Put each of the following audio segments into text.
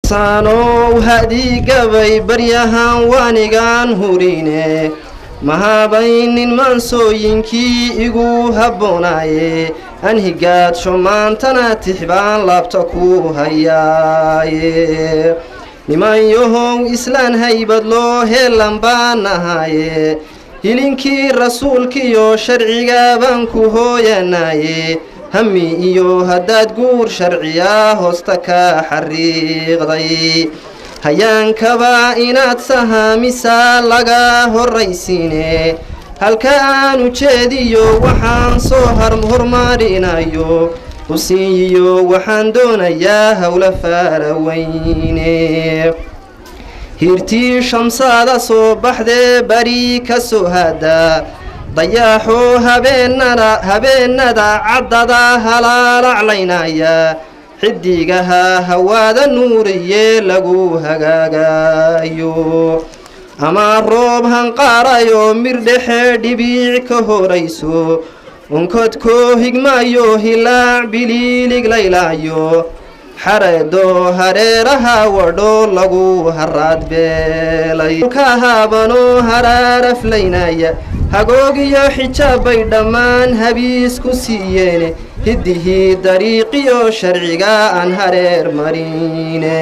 saano hadi gabay baryahan waanigan hurine mahabaynin mansooyinkii igu habboonaye an higaadso maantana tixbaan laabta ku hayaaye nimanyahow islaan haybad loo heelan baan ahaye hilinkii rasuulkiyo sharciga baan ku hooyanaye hammi iyo haddaad guur sharciya hoosta ka xariiqday hayaankaba inaad sahaamisaa laga horraysiine halka aan ujeediyo waxaan soo hormarinayo husiiyo waxaan doonayaa howla faraweyne hirtii shamsaada soo baxdee bari ka soo hada dayaxoo habeenada caddada halaalaclaynaya xidigaha hawaada nuuriye lagu hagaagayo ama roob hanqaarayo mirdhexe dhibiic ka horayso unkodkoo higmayo hilaac biliilig laylaayo xareedoo hareeraha wadho lagu haraadbeelay ka haabanoo haraaraflaynaya hagoogiyo xijaabbay dhammaan habiis ku siiyeene hiddihii dariiqiyo sharciga aan hareer marine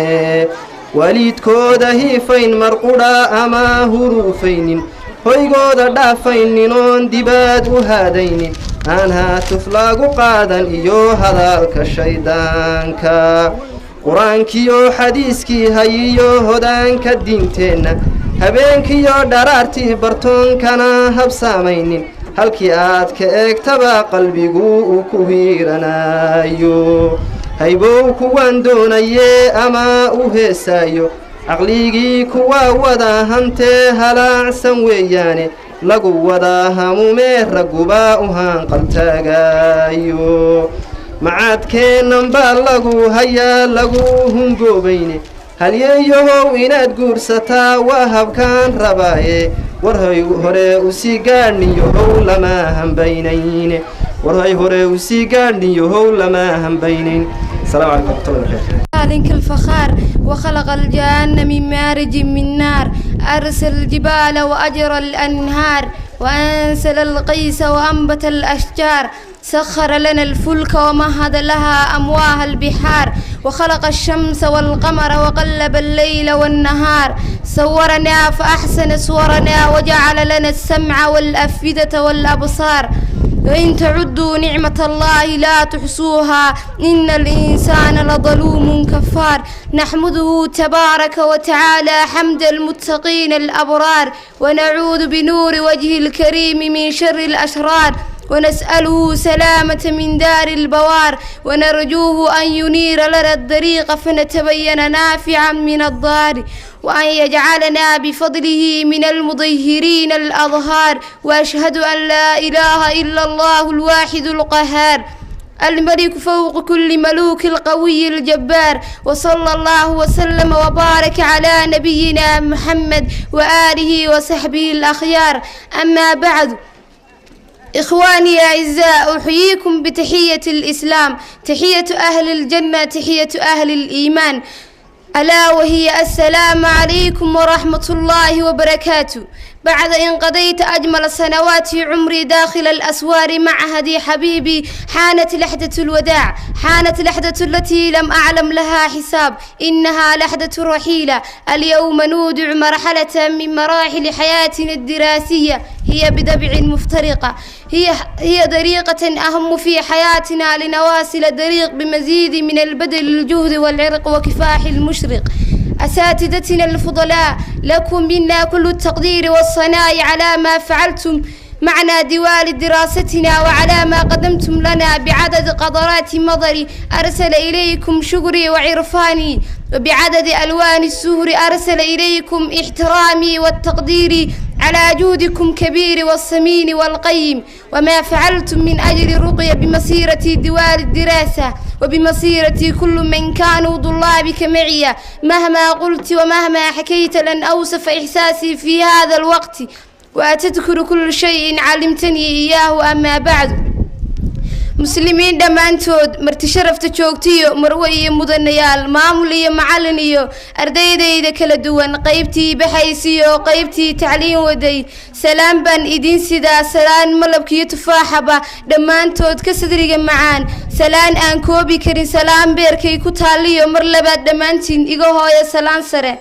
waalidkooda hiifayn marqudha ama huruufaynin hoygooda dhaafaynin oon dibaad u haadaynin aan haatuf lagu qaadan iyo hadalka shaydaanka qur-aankiyo xadiiskii hayiyo hodaanka diinteenna habeenkiyo dharaartii bartoonkana habsaamaynin halkii aad ka eegtaba qalbigu uu ku hiiranayo haybow kuwaan doonaye ama u heesaayo caqligii kuwa wada hantee halaacsan weeyaane lagu wada hamumee ragguba u haanqaltaagayo macaadkeennan baa lagu hayaa lagu hungoobayne halyeeyahow inaad guursataa waa habkaan rabaaye warhay hore usii gaadhniyahow lama hambaynayne warhay hore usii gaadhniyahow lama hambaynayn. السلام عليكم ورحمة الله وبركاته. ذلك الفخار وخلق الجان من مارج من نار أرسل الجبال وأجرى الأنهار وأنزل القيس وأنبت الأشجار سخر لنا الفلك ومهد لها أمواه البحار وخلق الشمس والقمر وقلب الليل والنهار صورنا فأحسن صورنا وجعل لنا السمع والأفئدة والأبصار وإن تعدوا نعمة الله لا تحصوها إن الإنسان لظلوم كفار نحمده تبارك وتعالى حمد المتقين الأبرار ونعوذ بنور وجه الكريم من شر الأشرار ونسأله سلامة من دار البوار ونرجوه أن ينير لنا الطريق فنتبين نافعا من الضار وأن يجعلنا بفضله من المطهرين الأظهار وأشهد أن لا إله إلا الله الواحد القهار الملك فوق كل ملوك القوي الجبار وصلى الله وسلم وبارك على نبينا محمد وآله وصحبه الأخيار. أما بعد، إخواني الأعزاء، أحييكم بتحية الإسلام، تحية أهل الجنة، تحية أهل الإيمان، ألا وهي السلام عليكم ورحمة الله وبركاته. بعد إن قضيت أجمل سنوات عمري داخل الأسوار مع هدي حبيبي حانت لحظة الوداع، حانت لحظة التي لم أعلم لها حساب، إنها لحظة رحيلة. اليوم نودع مرحلة من مراحل حياتنا الدراسية هي بدبع مفترقة، هي طريقة أهم في حياتنا لنواصل الطريق بمزيد من البذل الجهد والعرق وكفاح المشرق. أساتذتنا الفضلاء، لكم منا كل التقدير والصناء على ما فعلتم معنا دوال دراستنا وعلى ما قدمتم لنا بعدد قطرات مضري أرسل إليكم شكري وعرفاني، وبعدد ألوان السهر أرسل إليكم احترامي والتقدير على جهدكم كبير والصمين والقيم. وما فعلتم من أجل الرقية بمسيرة دوال الدراسة وبمسيرة كل من كانوا طلابك معي، مهما قلت ومهما حكيت لن أوصف إحساسي في هذا الوقت، وأتذكر كل شيء علمتني إياه. أما بعد، muslimiin dhammaantood marti sharafta joogtiyo marwe iyo mudanayaal maamul iyo macallin iyo ardaydayda kala duwan qaybtii baxaysiyo qaybtii tacliin waday salaam baan idin sidaa salaan malabkiyo tufaaxaba dhammaantood ka sadriga macaan salaan aan koobi karin salaan beerkay ku taaliyo mar labaad dhammaantiin iga hooyo salaan sare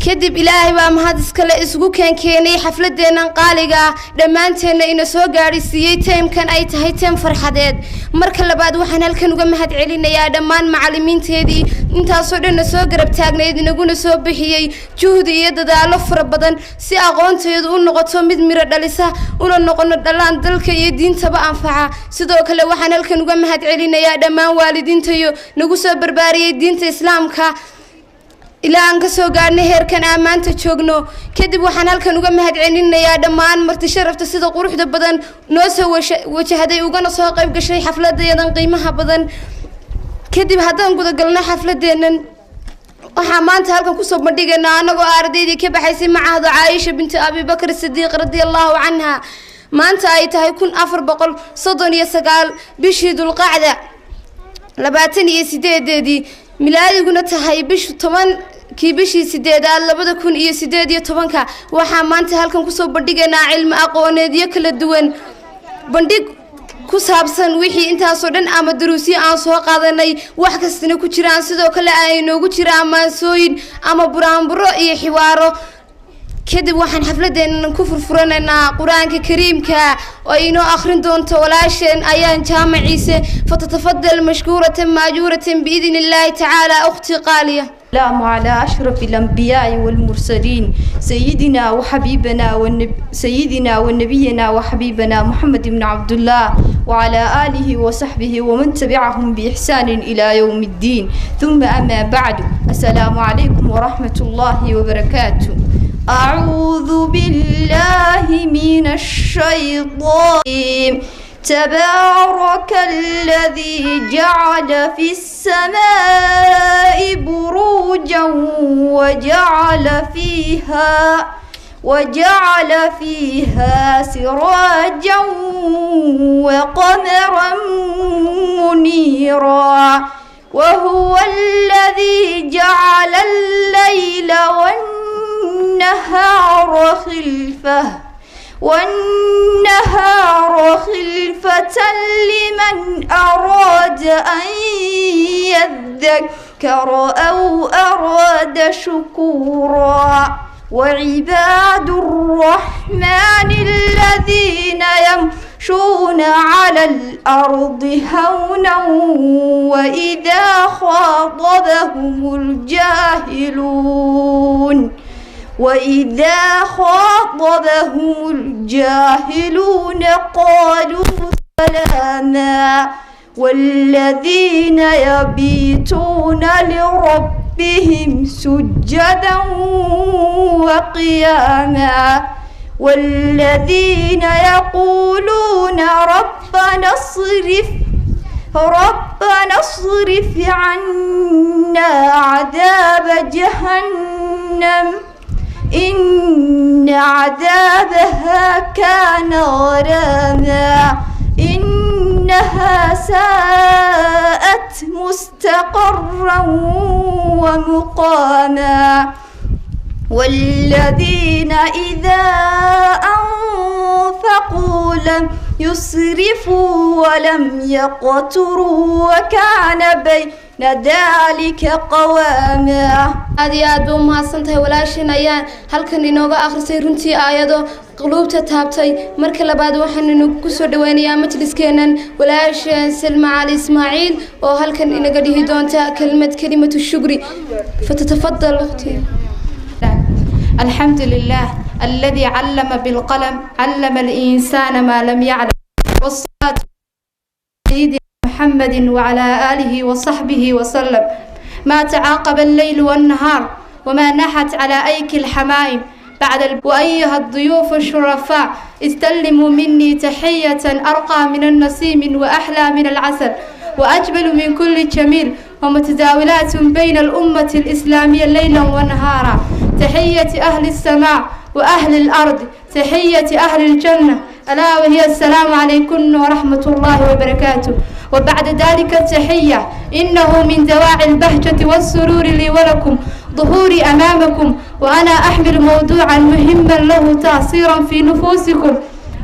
kadib ilaahay baa mahad iskale isugu keenay xafladeenan qaaliga dhammaanteena ina soo gaarsiiyay teemkan ay tahay teem farxadeed marka labaad waxaan halkan uga mahad celinayaa dhammaan macallimiinteedii intaas oo dhan soo garab taagneed inaguna soo bixiyay juhdi iyo dadaalo fara badan si aqoonteedu u noqoto mid miro dhalisa una noqono dhalaan dalka iyo diintaba anfaca sidoo kale waxaan halkan uga mahad celinayaa dhammaan waalidiintayo nagu soo barbaariyay diinta islaamka ilaa aan ka soo gaarnay heerkan aan maanta joogno kadib waxaan halkan uga mahad celinayaa dhammaan marti sharafta sida quruxda badan noo soo wajahday ugana soo qayb gashay xafladeedan qiimaha badan kadib haddaan guda galno xafladeenan waxaan maanta halkan ku soo bandhigaynaa anagoo ardaydii ka baxaysay macahda Caaisha binti Abi Bakr Siddiq radiyallahu anha maanta ay tahay 1439 bishii Dulqaacda 28 milaadiguna tahay bishu 10 kii bishii 8 2018 waxaa maanta halkan ku soo bandhigaynaa cilmi aqooneedyo kala duwan bandhig ku saabsan wixii intaas oo dhan ama duruusiyo aan soo qaadanay wax kastana ku jiraan sidoo kale ay noogu jiraan maasooyin ama buraanburo iyo xiwaaro kadib waxaan xafladeenan ku furfuranaynaa quraanka kariimka oo inoo akhrin doonto walaasheen ayaan jaamaciise fatatafadal mashkuuratan maajuratan biidin illaahi tacaala ukhti qaaliya السلام على أشرف الأنبياء والمرسلين سيدنا ونبينا وحبيبنا محمد بن عبد الله وعلى آله وصحبه ومن تبعهم بإحسان إلى يوم الدين ثم أما بعد السلام عليكم ورحمة الله وبركاته أعوذ بالله من الشيطان تبارك الذي جعل في السماء بروجا وجعل فيها سراجا وقمرا منيرا وهو الذي جعل الليل والنهار خلفة لمن أراد أن يذكر أو أراد شكورا وعباد الرحمن الذين يمشون على الأرض هونا وإذا خاطبهم الجاهلون قالوا سلاما والذين يبيتون لربهم سجدا وقياما والذين يقولون ربنا اصرف عنا عذاب جهنم إن عذابها كان غراما إنها ساءت مستقرا ومقاما والذين إذا أنفقوا لم يسرفوا ولم يقتروا وكان بين ذلك قواما aad buu mahadsantahay walaasheen ayaan halkan inooga akhrisay runtii aayado quluubta taabtay marka labaad waxaan ku soo dhaweynayaa majliskeenan walaasheen Salma Ali Ismaaciil oo halkan inaga dhihi doonta kalimatu shukri fatatafadal ukhti الحمد لله الذي علم بالقلم علم الإنسان ما لم يعلم والصلاة سيدنا محمد وعلى آله وصحبه وسلم ما تعاقب الليل والنهار وما نحت على أيك الحمائم بعد وأيها الضيوف الشرفاء استلموا مني تحية أرقى من النسيم وأحلى من العسل وأجمل من كل جميل ومتداولات بين الأمة الإسلامية ليلا ونهارا تحية أهل السماء وأهل الأرض تحية أهل الجنة ألا وهي السلام عليكم ورحمة الله وبركاته. وبعد ذلك التحية، إنه من دواعي البهجة والسرور لي ولكم ظهوري أمامكم، وأنا أحمل موضوعا مهما له تأثيرا في نفوسكم،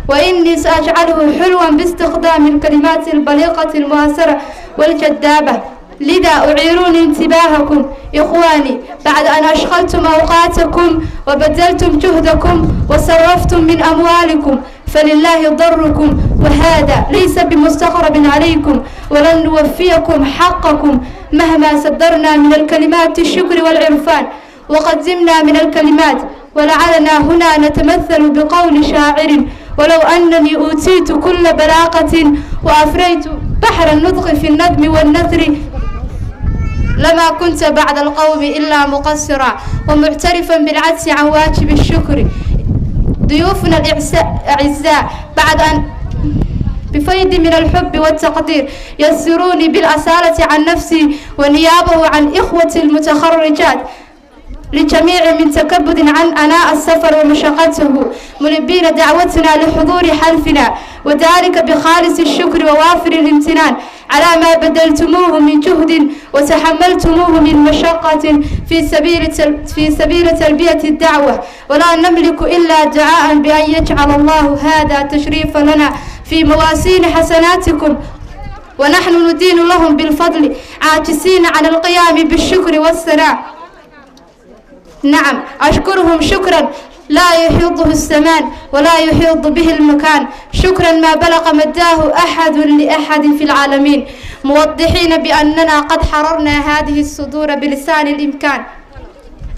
وإني سأجعله حلوا باستخدام الكلمات البليغة المؤثرة والجذابة. لذا أعيرون انتباهكم إخواني، بعد أن أشغلتم أوقاتكم وبذلتم جهدكم وصرفتم من أموالكم، فلله ضركم، وهذا ليس بمستغرب عليكم، ولن نوفيكم حقكم مهما صدرنا من الكلمات الشكر والعرفان وقدمنا من الكلمات. ولعلنا هنا نتمثل بقول شاعر: ولو أنني أوتيت كل بلاغة وأفريت بحر النطق في الندم والنثر لما كنت بعد القوم إلا مقصرا، ومعترفا بالعجز عن واجب الشكر. ضيوفنا الأعزاء، بعد أن بفيض من الحب والتقدير يسروني بالأصالة عن نفسي ونيابه عن إخوتي المتخرجات لجميع من تكبد عن أناء السفر ومشقته، ملبين دعوتنا لحضور حلفنا، وذلك بخالص الشكر ووافر الامتنان على ما بذلتموه من جهد وتحملتموه من مشقة في سبيل تلبية الدعوة. ولا نملك إلا دعاء بأن يجعل الله هذا تشريفا لنا في موازين حسناتكم، ونحن ندين لهم بالفضل عاجزين عن القيام بالشكر والثناء. نعم، أشكرهم شكرا لا يحيطه الزمان ولا يحيط به المكان، شكرا ما بلغ مداه أحد لأحد في العالمين، موضحين بأننا قد حررنا هذه الصدور بلسان الإمكان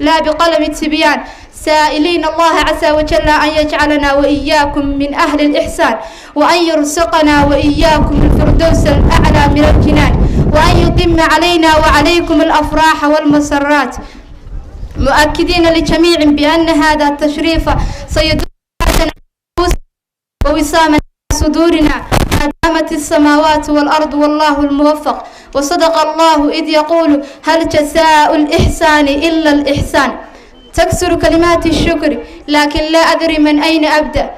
لا بقلم التبيان، سائلين الله عز وجل أن يجعلنا وإياكم من أهل الإحسان، وأن يرزقنا وإياكم الفردوس الأعلى من الجنان، وأن يتم علينا وعليكم الأفراح والمسرات، مؤكدين لجميع بأن هذا التشريف سيدوم ووسامة صدورنا ما دامت السماوات والأرض، والله الموفق. وصدق الله إذ يقول: هل جزاء الإحسان إلا الإحسان. تكسر كلمات الشكر، لكن لا أدري من أين أبدأ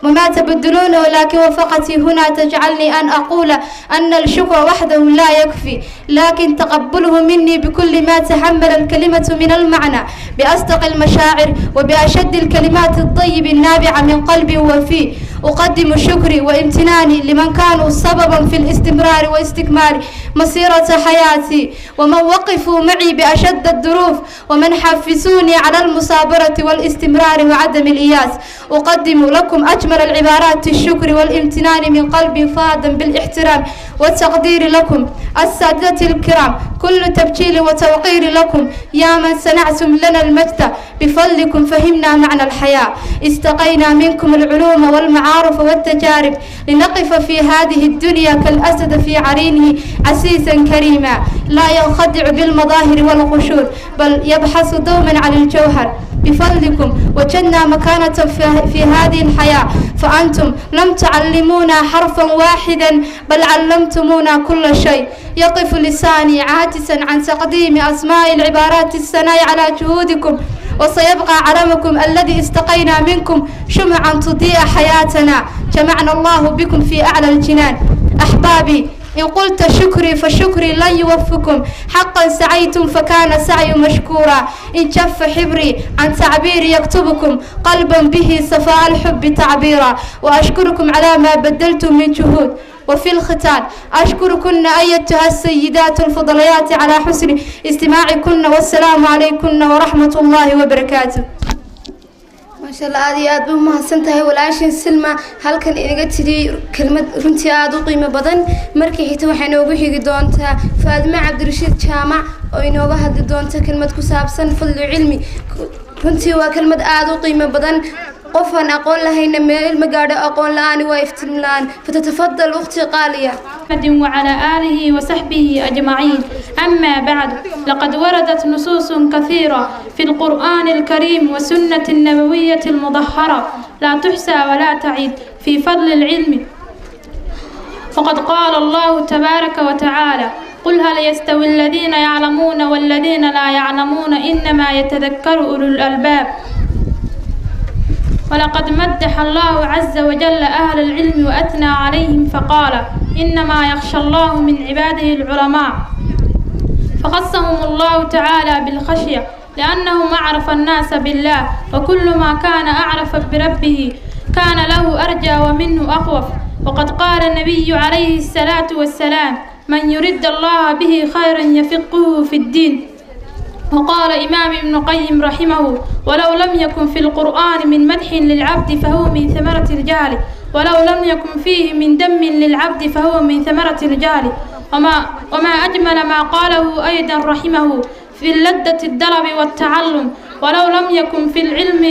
وما تبدلونه، لكن وفقتي هنا تجعلني أن أقول أن الشكر وحده لا يكفي، لكن تقبله مني بكل ما تحمل الكلمة من المعنى، بأصدق المشاعر وبأشد الكلمات الطيب النابعة من قلبي وفي. أقدم شكري وامتناني لمن كانوا سببا في الاستمرار واستكمال مسيرة حياتي، ومن وقفوا معي بأشد الظروف، ومن حفزوني على المصابرة والاستمرار وعدم الإياس. أقدم لكم أجمل العبارات الشكر والامتنان من قلبي فاضا بالاحترام والتقدير لكم السادة الكرام، كل تبجيل وتوقير لكم يا من صنعتم لنا المجد، بفضلكم فهمنا معنى الحياة، استقينا منكم العلوم والمعارف والتجارب، لنقف في هذه الدنيا كالأسد في عرينه عسيسا كريما، لا ينخدع بالمظاهر والقشور، بل يبحث دوما عن الجوهر. بفضلكم وجدنا مكانة في هذه الحياة، فأنتم لم تعلمونا حرفا واحدا، بل علمتمونا كل شيء. يقف لساني عاجزا عن تقديم أسماء العبارات الثناء على جهودكم، وسيبقى علمكم الذي استقينا منكم شمعا تضيء حياتنا، جمعنا الله بكم في أعلى الجنان. أحبابي، إن قلت شكري فشكري لن يوفكم، حقا سعيتم فكان سعي مشكورا، إن جف حبري عن تعبير يكتبكم، قلبا به صفاء الحب تعبيرا، وأشكركم على ما بدلتم من جهود. وفي الختام أشكركن أيتها السيدات الفضليات على حسن استماعكن، والسلام عليكن ورحمة الله وبركاته. ما شاء الله aad u mahadsantahay walaashin Silma, halkan inaga tiri kelmad runtii aad u qiimo badan. Markii xigta waxay noogu xigi doontaa Faadima Cabdirashiid Jaamac oo inooga hadli doonta kelmad ku saabsan fadlu cilmi. runtii waa kelmad aad u qiimo badan, qofan aqoon lahayna meel ma gaadho aqoon la'aan waa iftiin la'aan. فتتفضل أختي قالية. وعلى آله وصحبه أجمعين. أما بعد، لقد وردت نصوص كثيرة في القرآن الكريم والسنة النبوية المطهرة لا تحصى ولا تعيد في فضل العلم. وقد قال الله تبارك وتعالى: قل هل يستوي الذين يعلمون والذين لا يعلمون إنما يتذكر أولو الألباب. ولقد مدح الله عز وجل أهل العلم وأثنى عليهم فقال إنما يخشى الله من عباده العلماء، فخصهم الله تعالى بالخشية لأنهم أعرف الناس بالله، وكل ما كان أعرف بربه كان له أرجى ومنه أخوف. وقد قال النبي عليه الصلاة والسلام من يرد الله به خيرا يفقهه في الدين. وقال إمام ابن القيم رحمه ولو لم يكن في القرآن من مدح للعبد فهو من ثمرة الجهل، ولو لم يكن فيه من دم للعبد فهو من ثمرة الجهل. وما أجمل ما قاله أيضا رحمه في اللذة الدرب والتعلم، ولو لم يكن في العلم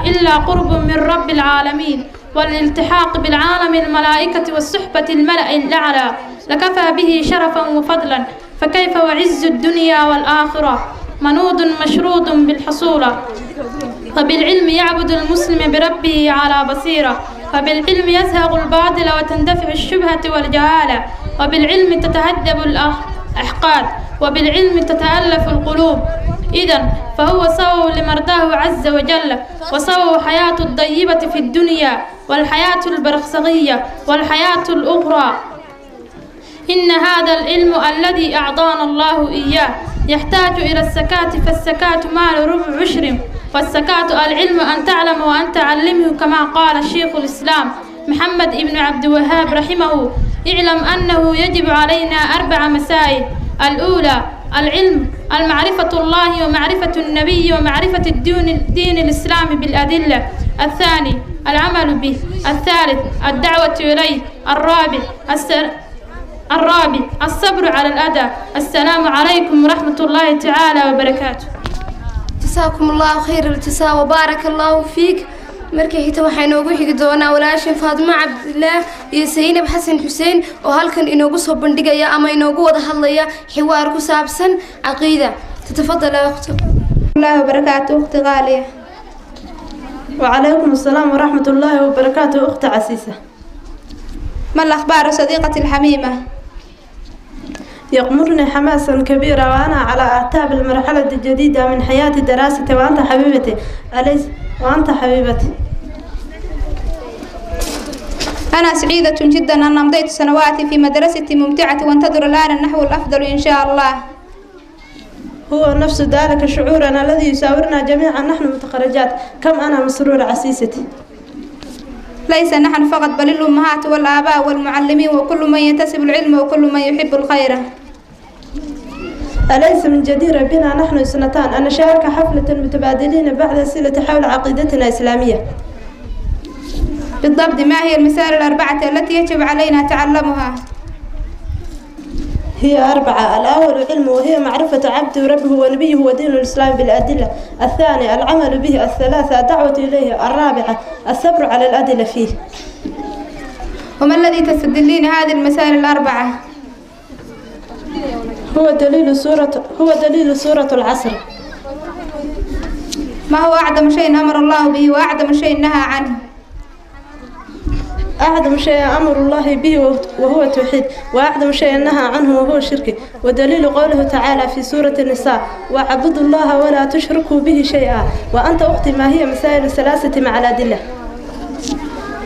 إلا قرب من رب العالمين والالتحاق بالعالم الملائكة والصحبة الملأ الأعلى لكفى به شرفا وفضلا، فكيف وعز الدنيا والآخرة منود مشروط بالحصولة. فبالعلم يعبد المسلم بربه على بصيرة، فبالعلم يزهق الباطل وتندفع الشبهة والجهالة، وبالعلم تتهذب الأحقاد، وبالعلم تتألف القلوب. إذن فهو سبب لمرضاه عز وجل، وسبب حياة الطيبة في الدنيا والحياة البرزخية والحياة الأخرى. إن هذا العلم الذي أعطانا الله إياه يحتاج إلى الزكاة، فالزكاة مال ربع عشر، والزكاة العلم أن تعلم وأن تعلمه، كما قال شيخ الإسلام محمد بن عبد الوهاب رحمه اعلم أنه يجب علينا 4 مسائل: الأولى العلم، المعرفة الله ومعرفة النبي ومعرفة الدين الإسلامي بالأدلة. الثاني العمل به. الثالث الدعوة إليه. الرابع الصبر على الأذى. السلام عليكم ورحمة الله تعالى وبركاته. جزاكم الله خير الجزاء وبارك الله فيك. markii xigta waxay inoogu xigi doonaa walaashin Faadimo Cabdillaah iyo Saynab Xasan Xuseen oo halkan inoogu soo bandhigaya ama inoogu wada hadlaya xiwaar ku saabsan aqeeda. تتفضل يا أختي. الله وبركاته أختي غالية. وعليكم السلام ورحمة الله وبركاته أختي عسيسة. ما الأخبار صديقتي الحميمة؟ يغمرني حماسا كبيرا وأنا على أعتاب المرحلة الجديدة من حياة دراستي، وأنت حبيبتي أليس؟ وأنت حبيبتي. أنا سعيدة جدا أن أمضيت سنواتي في مدرستي ممتعة، وانتظر الآن النحو الأفضل إن شاء الله. هو نفس ذلك شعورنا الذي يساورنا جميعا نحن متخرجات. كم أنا مسرورة عسيستي. ليس نحن فقط بل الأمهات والآباء والمعلمين وكل من ينتسب العلم وكل من يحب الخير. أليس من جدير بنا نحن سنتان أن نشارك حفلة المتبادلين بعد أسئلة حول عقيدتنا الإسلامية؟ بالضبط. ما هي المسائل الأربعة التي يجب علينا تعلمها؟ هي 4. الأول علم، وهي معرفة عبده وربه ونبيه ودين الإسلام بالأدلة. الثاني العمل به. الثالثة الدعوة إليه. الرابعة الصبر على الأدلة فيه. وما الذي تستدلين هذه المسائل ال4؟ هو دليل سورة العصر. ما هو أعظم شيء أمر الله به وأعظم شيء نهى عنه؟ أعظم شيء أمر الله به وهو التوحيد، وأعظم شيء نهى عنه وهو الشرك. ودليل قوله تعالى في سورة النساء واعبدوا الله ولا تشركوا به شيئا. وأنت أختي ما هي مسائل الثلاثة مع الأدلة؟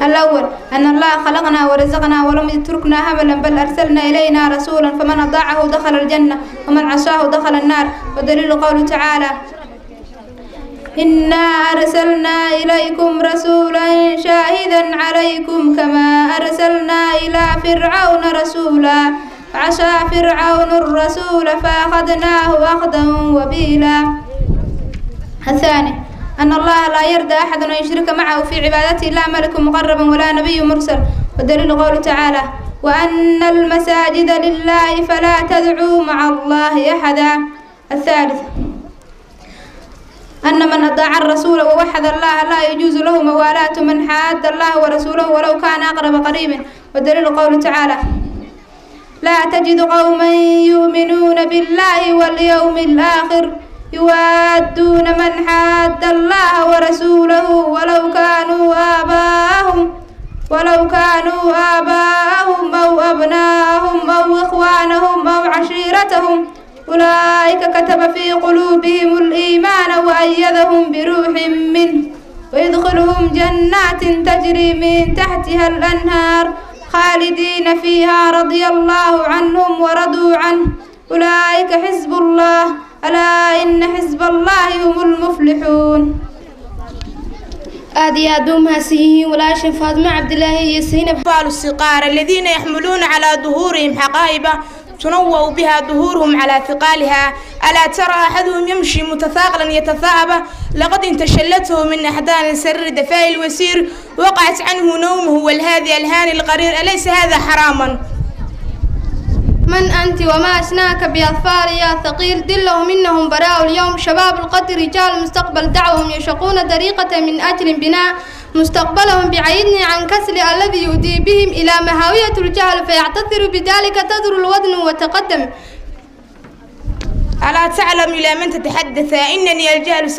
الأول أن الله خلقنا ورزقنا ولم يتركنا هملا، بل أرسلنا إلينا رسولا فمن أطاعه دخل الجنة ومن عصاه دخل النار. ودليل قوله تعالى إنا أرسلنا إليكم رسولا شاهدا عليكم كما أرسلنا إلى فرعون رسولا فعصى فرعون الرسول فأخذناه أخذا وبيلا. الثاني أن الله لا يرضى أحد أن يشرك معه في عبادته لا ملك مقرب ولا نبي مرسل. ودليل قوله تعالى وأن المساجد لله فلا تدعوا مع الله أحدا. الثالث أن من أطاع الرسول ووحد الله لا يجوز له موالاة من حاد الله ورسوله ولو كان أقرب قريب. ودليل قوله تعالى لا تجد قوما يؤمنون بالله واليوم الآخر يوادون من حاد الله ورسوله ولو كانوا آباءهم أو أبناءهم أو إخوانهم أو عشيرتهم أولئك كتب في قلوبهم الإيمان وأيدهم بروح منه ويدخلهم جنات تجري من تحتها الأنهار خالدين فيها رضي الله عنهم ورضوا عنه أولئك حزب الله ألا إن حزب الله هم المفلحون. آدي أدوم هسيه ولا شفاعة مع عبد الله يسين أطفال الصغار الذين يحملون على ظهورهم حقائب تنوّ بها ظهورهم على ثقالها ألا ترى أحدهم يمشي متثاقلا يتثاءب لقد انتشلته من أحضان سر دفاء الوسير وقعت عنه نومه والهادي الهاني القرير أليس هذا حراما؟ من أنت وما أسناك بأظفار يا ثقيل دلهم إنهم براء اليوم شباب القدر رجال مستقبل دعوهم يشقون طريقة من أجل بناء مستقبلهم بعيدني عن كسل الذي يؤدي بهم إلى مهاوية الجهل فيعتذر بذلك تذر الوزن وتقدم. ألا تعلم إلى من تتحدث إنني الجهل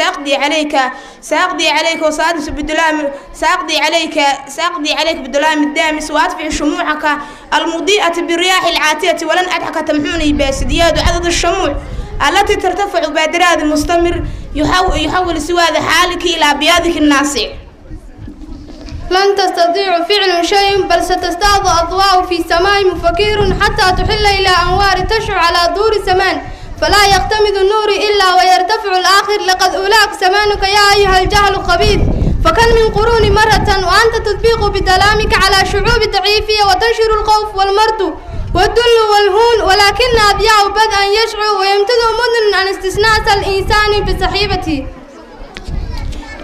سأقضي عليك وسأدرس بالظلام سأقضي عليك بالظلام الدامس وأطفئ شموعك المضيئة بالرياح العاتية ولن أدعك تمحوني باسدياد عدد الشموع التي ترتفع بادراد مستمر يحول سواد حالك إلى بياضك الناصع. لن تستطيع فعل شيء بل ستزداد أضواء في السماء مفكير حتى تحل إلى أنوار تشع على دور سمان فلا يختمد النور إلا ويرتفع الآخر لقد أولاك سمانك يا أيها الجهل الخبيث فكم من قرون مرة وأنت تطبيق بظلامك على شعوب ضعيفية وتنشر الخوف والمرض والذل والهون ولكن أضياء بدءا يشعو ويمتد مدن عن استثناء الإنسان بصحيبته.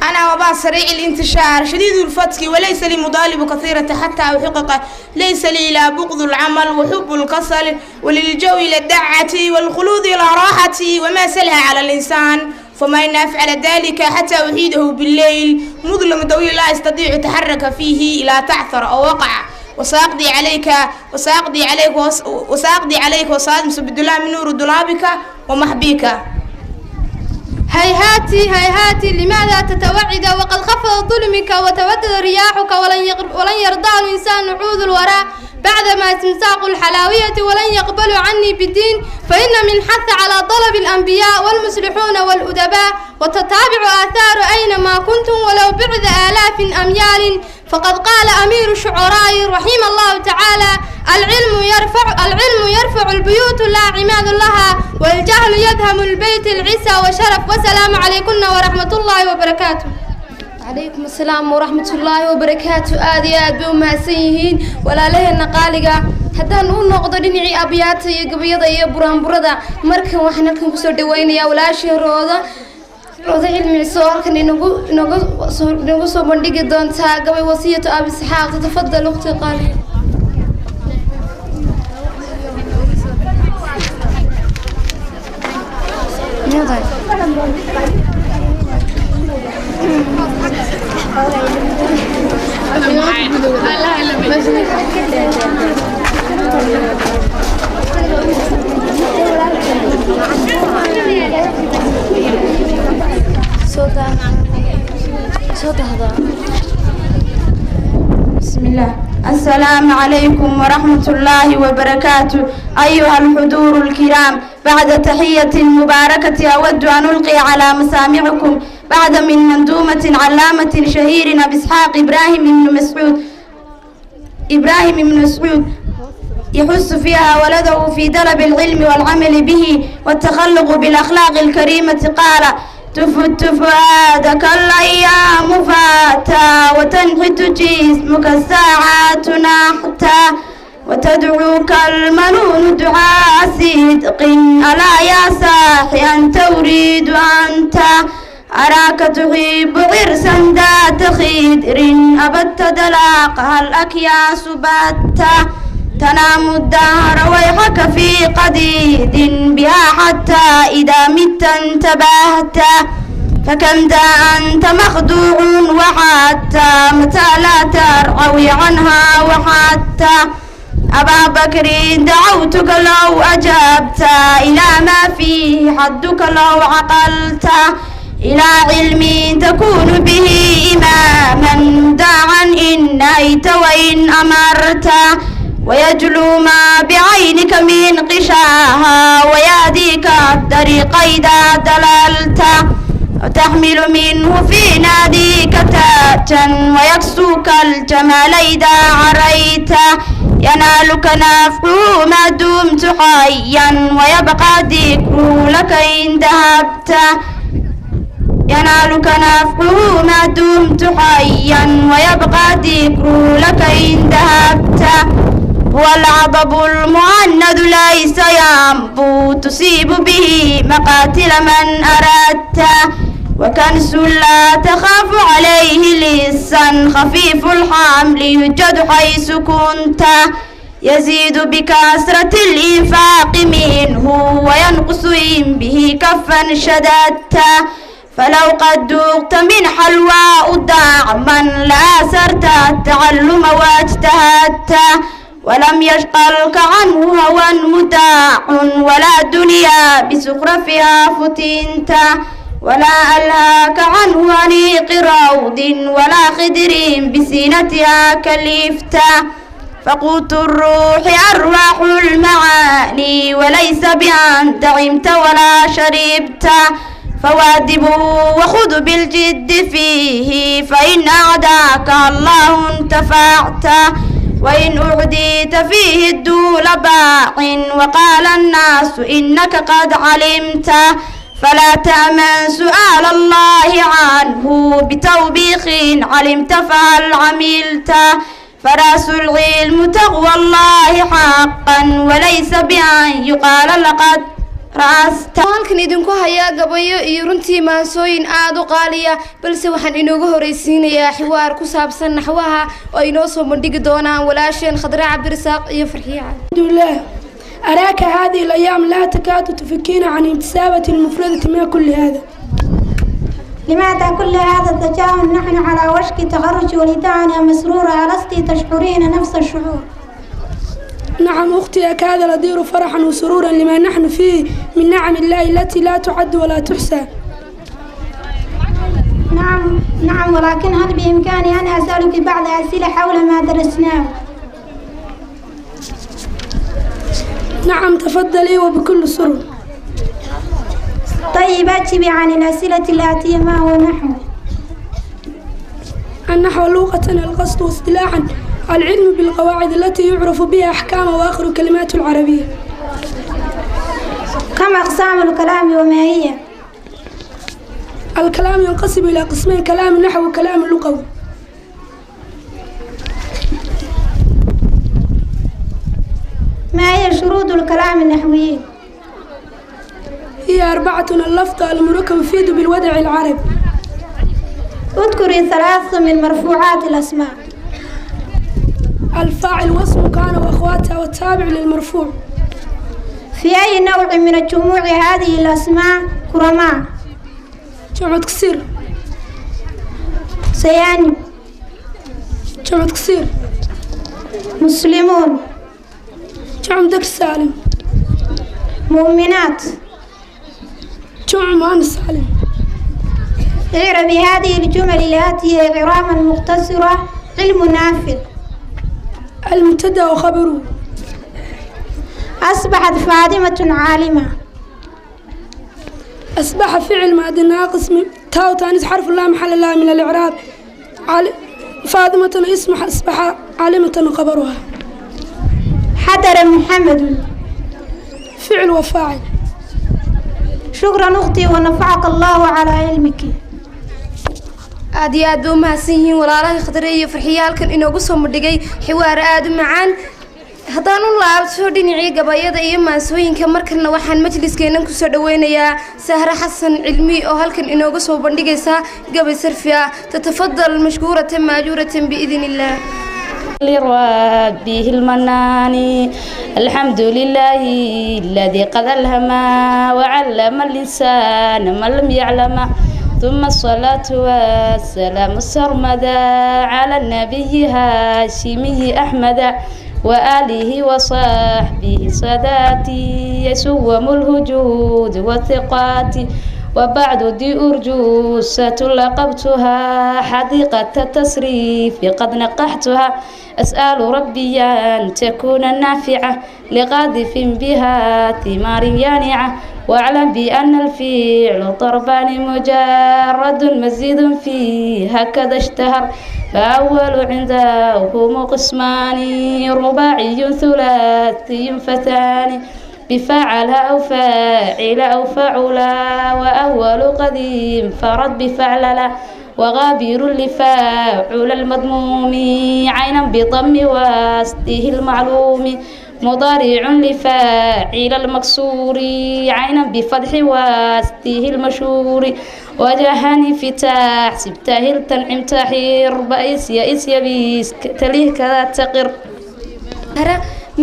أنا وباء سريع الانتشار شديد الفتك وليس لي مطالب كثيرة حتى أحقق ليس لي إلا بغض العمل وحب الكسل وللجو إلى الدعة والخلود إلى راحتي وما سلها على الإنسان فما إن أفعل ذلك حتى أحيده بالليل مظلم طويل لا يستطيع تحرك فيه إلى تعثر أو وقع وسأقضي عليك وسأدمس بالظلام نور ظلامك ومحبيك. هيهاتي لماذا تتوعد وقد خفض ظلمك وتودد رياحك ولن يرضى الإنسان نعوذ الوراء بعدما استمساق الحلاوية ولن يقبل عني بالدين فإن من حث على طلب الأنبياء والمصلحون والأدباء وتتابع آثار أينما كنتم ولو بعد آلاف أميال فقد قال أمير الشعراء رحمه الله تعالى العلم يرفع البيوت لا عماد لها والجهل يذهب البيت العزة وشرف والسلام عليكم ورحمة الله وبركاته. عليكم السلام ورحمة الله وبركاته. آدي أدو مهسيهين ولا لهن قالقا haddaan u noqdo dhinacii abyaadta iyo gabayada iyo buraanburada markan waxaan halkan ku soo dhaweynayaa walaashii rooda cilmi soo halkan inagu soo bandhigi doontaa gabay wasiyatu abi isxaaq tafadal ukhti qaali. بسم الله. السلام عليكم ورحمة الله وبركاته. أيها الحضور الكرام بعد تحية مباركة أود أن ألقي على مسامعكم بعد من منظومة علامة شهير أبي إسحاق إبراهيم بن مسعود يحث فيها ولده في طلب العلم والعمل به والتخلق بالأخلاق الكريمة قال تفت فؤادك الأيام فاتا وتنحت جسمك الساعات نحتا وتدعوك المنون دعاء صدق ألا يا صاحي أنت أريد أنت أراك تحب عرسا ذات خدر أبت دلاقها الأكياس باتا تنام الدهر ويحك في قديد بها حتى إذا مت انتبهت فكم ذا أنت مخدوع وحتى متى لا ترعوي عنها وحتى أبا بكر دعوتك لو أجبت إلى ما فيه حدك لو عقلت إلى علم تكون به إماما داعا إن نهيت وإن أمرت ويجلو ما بعينك من قشاها ويهديك الطريق إذا دللت وتحمل منه في ناديك تاجا ويكسوك الجمال إذا عريت ينالك نفعه ما دمت حيا ويبقى ذكره لك إن ذهبت ينالك نفعه ما دمت حيا ويبقى ذكره لك إن ذهبت هو العضب المعند ليس ينبو تصيب به مقاتل من أردت وكنس لا تخاف عليه لسا خفيف الحمل يوجد حيث كنت يزيد بكثرة الإنفاق منه وينقص إن به كفا شددت فلو قد ذقت من حلواء دعما لآثرت التعلم واجتهدت ولم يشغلك عنه هوى متاع ولا دنيا بزخرفها فتنت ولا ألهاك عنه أنيق روض ولا خدر بزينتها كلفت فقوت الروح أرواح المعاني وليس بأن تعمت ولا شربت فوادبه وخذ بالجد فيه فإن أعداك الله انتفعت وإن أعديت فيه الدول باع وقال الناس إنك قد علمت فلا تأمن سؤال الله عنه بتوبيخ علمت فهل عملت فراس العلم تقوى الله حقا وليس بأن يقال لقد halkan idinku hayaa gabayo iyo runtii maansooyin aad u qaaliya balse waxaan inooga horeysiinayaa xiwaar ku saabsan naxwaha oo inoo soo bandhigi doonaan walaasheen Khadra Cabdirasaaq iyo Farxiya Abdullah أراك هذه الأيام لا تكاد تفكين عن انتسابة المفردة ما كل هذا لماذا كل هذا التجاهل نحن على وشك تخرج ولدانا مسرورة ألستي تشعرين نفس الشعور نعم أختي أكاد لدير فرحا وسرورا لما نحن فيه من نعم الله التي لا تعد ولا تحصى نعم ولكن هل بإمكاني أن أسألك بعض أسئلة حول ما درسناه؟ نعم تفضلي وبكل سرور. طيب أجبي عن الأسئلة الآتية. ما هو النحو؟ النحو لغة القصد واصطلاحا العلم بالقواعد التي يعرف بها أحكام وآخر كلمات العربية. كم أقسام الكلام وما هي؟ الكلام ينقسم إلى قسمين: كلام نحو وكلام لغوي. ما هي شروط الكلام النحوي؟ هي 4: اللفظ المركب يفيد بالوضع العربي. اذكري 3 من مرفوعات الأسماء. الفاعل واسم كان وأخواتها والتابع للمرفوع. في أي نوع من الجموع هذه الأسماء كرماء؟ جمع تكسير. سيان. جمع تكسير. مسلمون. جمع مذكر سالم. مؤمنات. جمع مؤنث سالم. اعربي هذه الجمل الآتية إعرابا مقتصرة. علم نافع. المبتدأ وخبره. أصبحت فاطمة عالمة. أصبح فعل ماضي ناقص تاء تانيث حرف لا محل له من الإعراب. فاطمة اسم أصبح عالمة خبرها. حضر محمد. فعل وفاعل. شكرا أختي ونفعك الله على علمك. aad iyo aad buu mahadsan yihiin walaalahay Khadra iyo Farxiya halkan inoogu soo mudhigay xiwaar aad u macaan. haddaan u laabto dhinacii gabayada iyo maansooyinka markana waxaan majliskeena ku soo dhaweynayaa Sahra Xasan Cilmi oo halkan inoogu soo bandhigaysa gabay sarfiya. tatafadal mashkuuratan maajuratan biidhnillah. لربه المنان الحمد لله الذي قد ألهم وعلم الإنسان ما لم يعلم ثم الصلاة والسلام السرمدا على النبي هاشمي أحمد وآله وصحبه صداتي يسوم الهجود والثقات وبعد دي أرجوسة لقبتها حديقة التصريف قد نقحتها أسأل ربي أن تكون نافعة لقاذف بها ثمار يانعة واعلم بأن الفعل ضربان مجرد مزيد فيه هكذا اشتهر فأول عندهم قسمان رباعي ثلاثي فثاني بفعل أو فاعل أو فعلا وأول قديم فرد بفعللا وغابر لفاعل المضموم عينا بضم واسطه المعلوم مضارع لفاعل المكسور عينا بفتح واسطه المشهور وجهني فتاح سبته التنعم تحير بأيس يئس يبيس تليه كذا تقر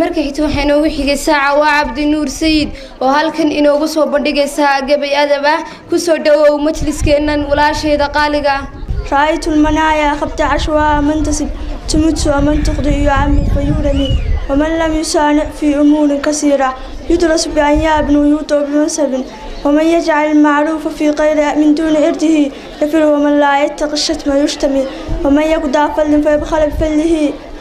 marka xigta waxay inoogu xigay saaca waa cabdi nuur sayid oo halkan inoogu soo bandhigaysa gabay adab ah ku soo dhawow majliskeennan walaasheeda qaaliga رأيت المنايا خبت عشواء منتصب تمت ومن تقضي يعمل فيورني ومن لم يسانع في أمور كثيرة يدرس بأنياب ويوطى بمنسب ومن يجعل المعروف في غير من دون إرده يفر ومن لا يتق الشتم يشتمي ومن يقضى فل فيبخل بفله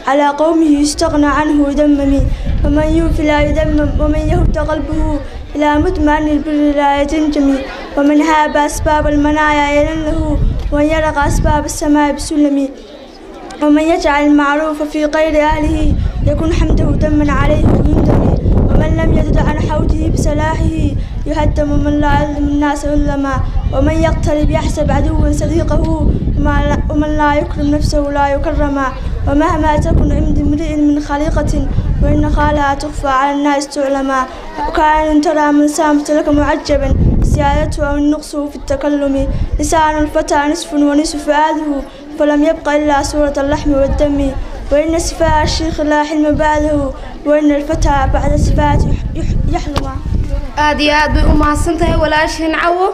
على قومه يستغنى عنه يدممي ومن يوفي لا يدمم ومن يهد قلبه إلى مدمن البر لا يتنجمي ومن هاب أسباب المنايا ينله ومن يرق أسباب السماء بسلمي ومن يجعل المعروف في غير أهله يكون حمده دما عليه ويندمي ومن لم يدد عن حوته بسلاحه يهدم من لا يظلم الناس علما ومن يقترب يحسب عدوا صديقه ومن لا يكرم نفسه لا يكرما ومهما تكن عند امرئ من خليقة وإن خالها تخفى على الناس تعلما وكان ترى من سامت لك معجبا زيادته أو النقص في التكلم لسان الفتى نصف ونصف فؤاده فلم يبق إلا صورة اللحم والدم وإن صفاء الشيخ لا حلم بعده وإن الفتى بعد صفات يحلم aad iyo aad bay u mahadsantahay walaashan cawo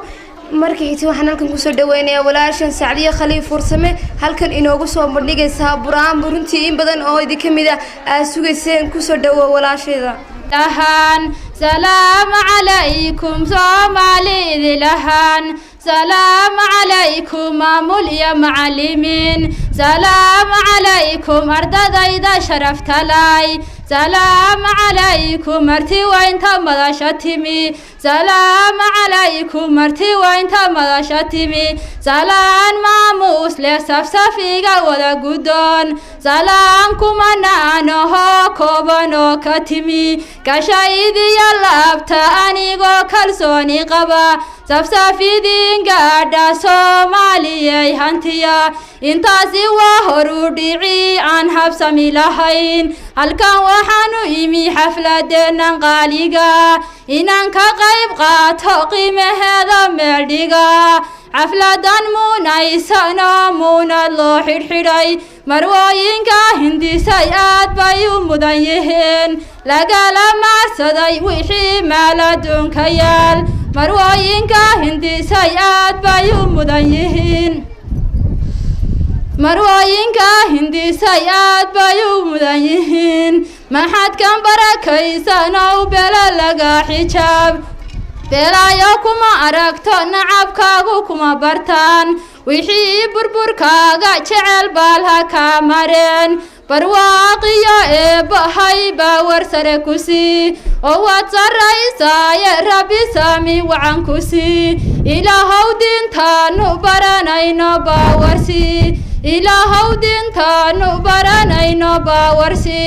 markii xigta waxaan halkan ku soo dhaweynayaa walaashan Sacdiye Khaliif Fursame halkan inoogu soo bandhigaysa buraan buruntii in badan oo idin kamid ah sugayseen ku soo dhawo walaasheeda لهان سلام عليكم صومالي لهان سلام عليكم مامول يا معلمين سلام عليكم أرداد إذا شرفت لاي سلام عليكم مرتي وانت مدشتمي سلام عليكم مرتي وانت مدشتمي سلام ماموس لسفسفيغا ولا قدون سلامكم أنا نهو كوبانو كتمي كشايدي يلابتا أنيغو كالسوني قبا سفسفيدين قادا سومالي هانتيا intaasi waa horu dhici aan habsami lahayn halkan waxaanu imi xafladeenan qaaliga inaan ka qayb qaato qiimaheeda meel dhiga xafladan muunaysano muunad loo xidhxidhay marwooyinka hindisay aad bay u mudan yihiin lagala maarsaday wixii meel adduunka yaal marwooyinka hindisay aad bay u mudan yihiin marwooyinka hindisay aad bay u mudan yihiin maxadkan barakaysan oo bela laga xijaab belaayo kuma aragto nacabkaagu kuma bartaan wixii burburkaaga jecel baalha ka mareen barwaaqiyo eebbahay baa warsare ku sii oo waad sarraysaaye rabbi sami wacan ku sii ilaahow diintaanu baranayno baawarsi ilaahow diintaanu baranayno baawarsi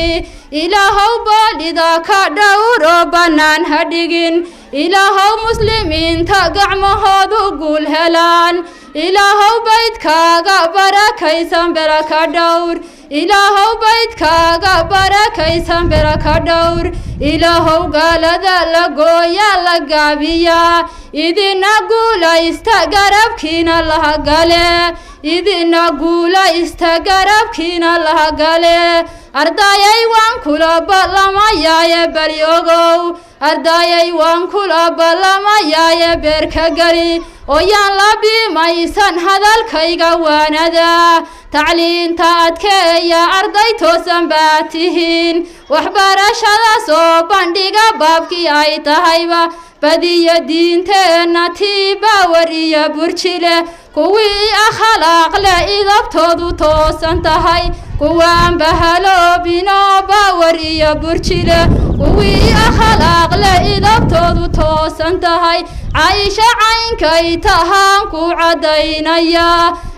ilaahow baalida ka dhowro bannaan ha dhigin ilaahow muslimiinta gacmahoodu guul helaan ilaahow baydkaaga barakaysan bela ka dhowr ilaahow baydkaaga barakaysan bela ka dhowr ilaahow gaalada la gooya la gaabiyaa idina guulaysta garabkiina laha gale idina guulaysta garabkiina laha gale ardayay waan kula balamayaye bali ogow ardayay waan kula balamayaye beerka gali oo yaan la biimaysan hadalkayga waanada tacliinta adkeeya arday toosan baa tihiin waxbarashada soo bandhiga baabkii ay tahayba badiya diinteenna tiiba wariya burjile kuwii akhlaaq leh idabtoodu toosan tahay kuwaan bahaloobinoo baawar iyo burjile kuwii akhlaaq le idabtoodu toosan tahay caysho caynkay tahaan ku caddaynaya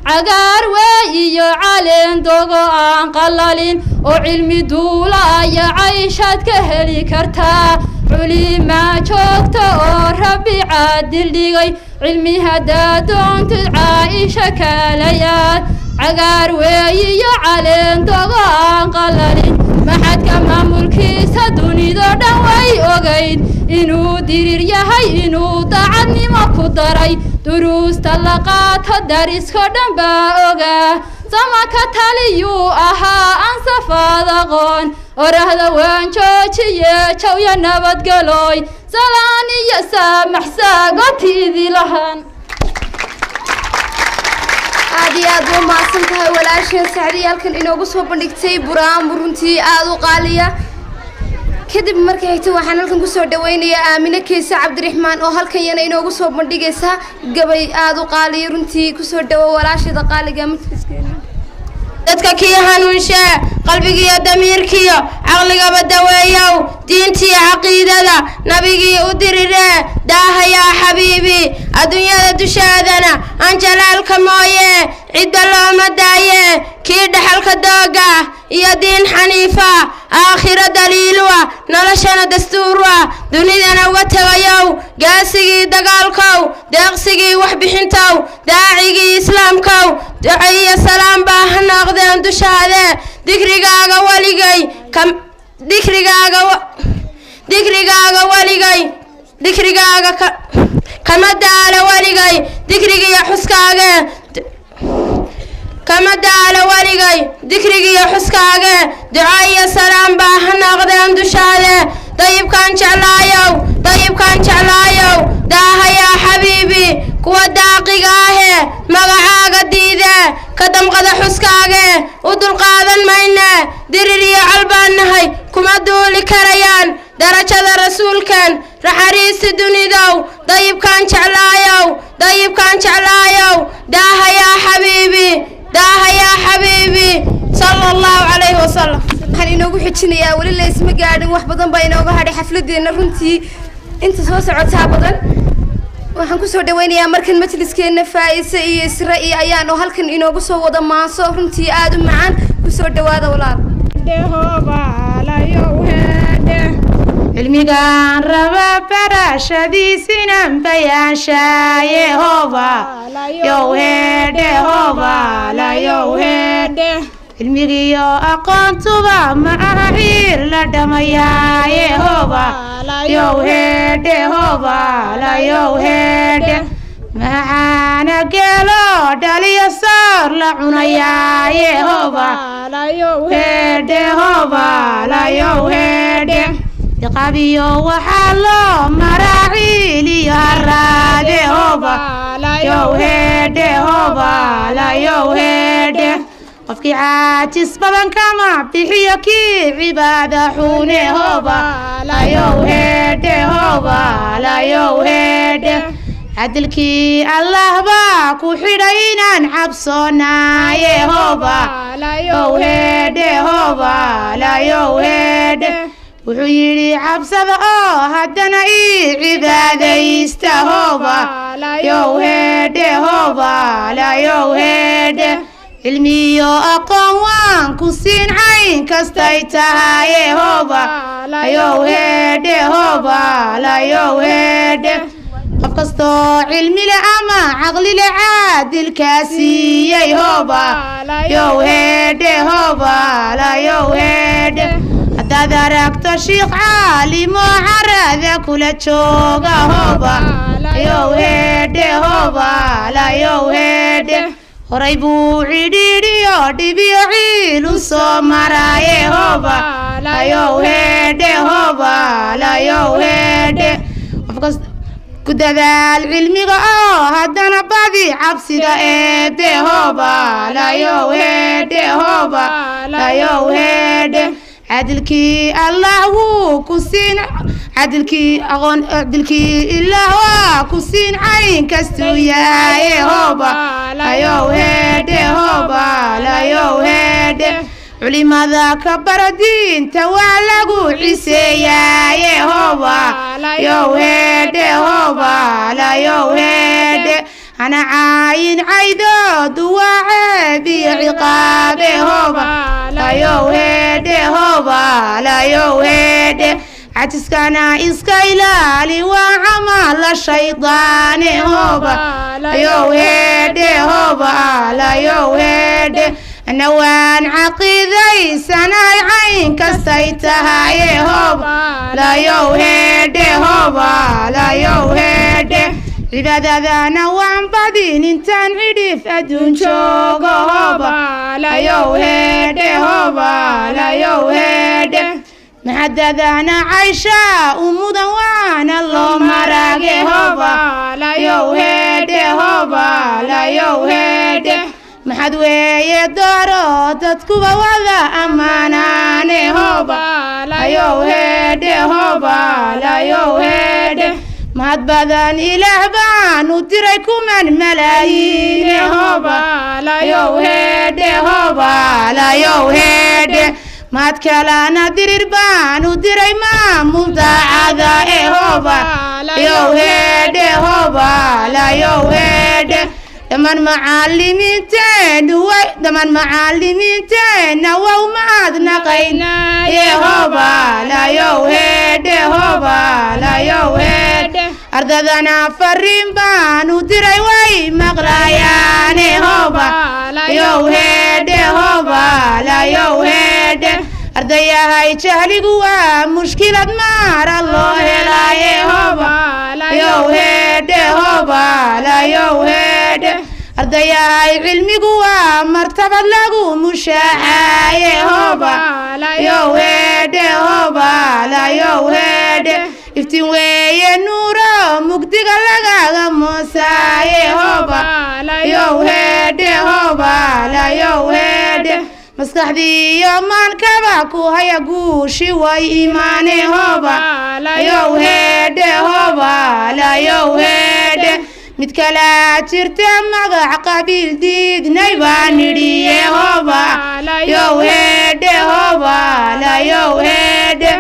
cagaar wey iyo caleen dogo aan qalalin oo cilmi duulaaya cayshaad ka heli kartaa culimaa joogta oo rabbi caadil dhigay cilmi haddaa doontid caaisha kaalayaad cagaar weeyiyo caleen dogo aan qalalin maxadka maamulkiisa dunido dhan way ogayd inuu dirir yahay inuu daacadnimo ku daray duruusta la qaato darisko dhan baa ogaa samaka taliyuu ahaa aan safaad aqoon orahda waan joojiye jawya nabadgalooy salaan iyo saamaxsaagotiidii lahaan aad iyo aad buu mahadsan tahay walaasheen sacdiye halkan inoogu soo bandhigtay buraanbur runtii aad u qaaliya kadib markay xigtay waxaan halkan kusoo dhaweynayaa aamine keesa cabdiraxmaan oo halkan yana inoogu soo bandhigaysa gabay aad u qaaliya runtii kusoo dhawo walaashada qaaliga dadka kii hanuunshe qalbigiiyo damiirkiyo caqligaba daweeyow diintiyo caqiidada nabigii u diriree daahayaa xabiibi adduunyada dusheedana aan jalaalka mooye cidba looma daaye kii dhaxalka dooga iyo diin xaniifa aakhiro daliilu ah noloshana dastuuru ah dunidana uga tegayow gaasigii dagaalkow deeqsigii waxbixintow daacigii islaamkow duco iyo salaam baa ha noqdeen dushaade dikrigaaga waligay kama daalo waligay dikrigiyo xuskaage kama daalo waligay dikrigiyo xuskaage duco iyo salaam baa ha noqdeen dushaade dayibkaan jeclaayow daahayaa xabiibi kuwa daaqiga ahe magacaaga diide ka damqada xuskaage u dulqaadan mayne dirir iyo calbaan nahay kuma duuli karayaan darajada rasuulkan raxariisi dunidow dayibkaan jeclaayow daahayaa xabiibi sala allahu calayhi wasalam waxaan inoogu xijinayaa weli la isma gaadhin wax badan baa inooga hadhay xafladeenna runtii inta soo socotaa badan waxaan kusoo dhaweynayaa markan majliskeena faa'ise iyo isra'i ayaan oo halkan inoogu soo wada maaso runtii aad u macaan kusoo dhawaada walaal cilmigaan raba barashadiisinan bayaanshaye cilmigiyo aqoontuba macaha ciir la dhamayaaye macaana geelo dhaliyo soor la cunayaaye iqabiyo waxaa loo maraa ciiliyo haraade qofkii caajis badan kama bixiyo kii cibaada xune cadilkii allah baa ku xidhay inaan cabsoonaaye wuxuu yidhi cabsada oo haddana ii cibaadaysta cilmiyo aqoon waan ku siin cayn kastay tahaye qof kastoo cilmile ama caqlile caadilkaa siiyey haddaad aragto shiikh caalimoo carada kula jooga horay buu cidhiidhiyo dhibiyo ciil u soo maraaye ku dadaal cilmiga oo haddana badi cabsida eebe cadilkii allah wuu ku siin cadilkii ilaah waa ku siin cayn kastuu yahaye culimada ka bara diinta waa lagu ciseeyaaye hobaalayow heedhe hobaalayow heedhe hana caayin caydoodu waa ceeb iyo ciqaabe hobaalayow heedhe hobaalayow heedhe cajiskana iska ilaali waa camal shaydaane hobaalayow heedhe hobaalayow heedhe nawaan caqiidaysanahay cayn kastay tahaye hobaalayow heedhe hobaalayow heedhe cibaadadana waan badin intaan cidhif adduun joogo hobaalayow heedhe hobaalayow heedhe maxadadana caysha umudan waana loo maraage hobaalayow heedhe hobaalayow heedhe maxad weeye dooro dadkuba wada ammaanaane hobaalayow heedhe hobaalayow heedhe mahad badan ilaah baan u diray kuman malaayiine hobaalayow heedhe hobaalayow heedhe mahad kalana dirir baan u diray maamul daacada ee hobaalayow heedhe hobaalayow heedhe dhamaan macallimiinteenna waa mahadnaqaynaaye hobaalayow heedhe hobaalayow heedhe ardadana fariin baan u diray way maqlayaane hobaalayow heedhe hobaalayow heedhe ardayahay jahligu waa mushkilad maara loo helaaye hobaalayow heedhe hobaalayow heedhe ardayahay cilmigu waa martabad lagu mushaaxaaye hobaalayow heedhe hobaalayow heedhe iftiin weeye nuuro mugdiga lagaga moosaaye hobaalayow heedhe hobaalayow heedhe maskaxdiiyo maankaba ku haya guushi way imaane hobaalayow heedhe hobaalayow heedhe mid kala jirta magac qabiil diidnay baan nidhiye hobaalayow heedhe hobaalayow heedhe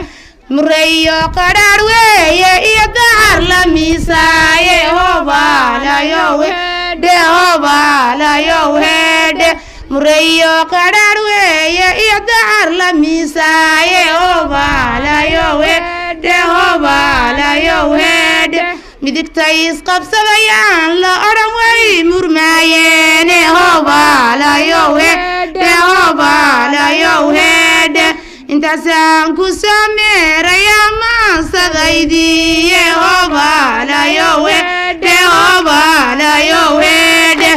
mureyo qadhaadh weeye iyo dacar la miisaaye hobaalayow heedhe hobaalayow heedhe mureyo qadhaadh weeye iyo dacar la miisaaye hobaalayow heedhe hobaalayow heedhe midigtay isqabsadayaan la odhan way murmaayeene hobaalayow heedhe hobaalayow heedhe intaasaan ku sameerayaa maansadaydiiye hobaalayow heedhe hobaalayow heedhe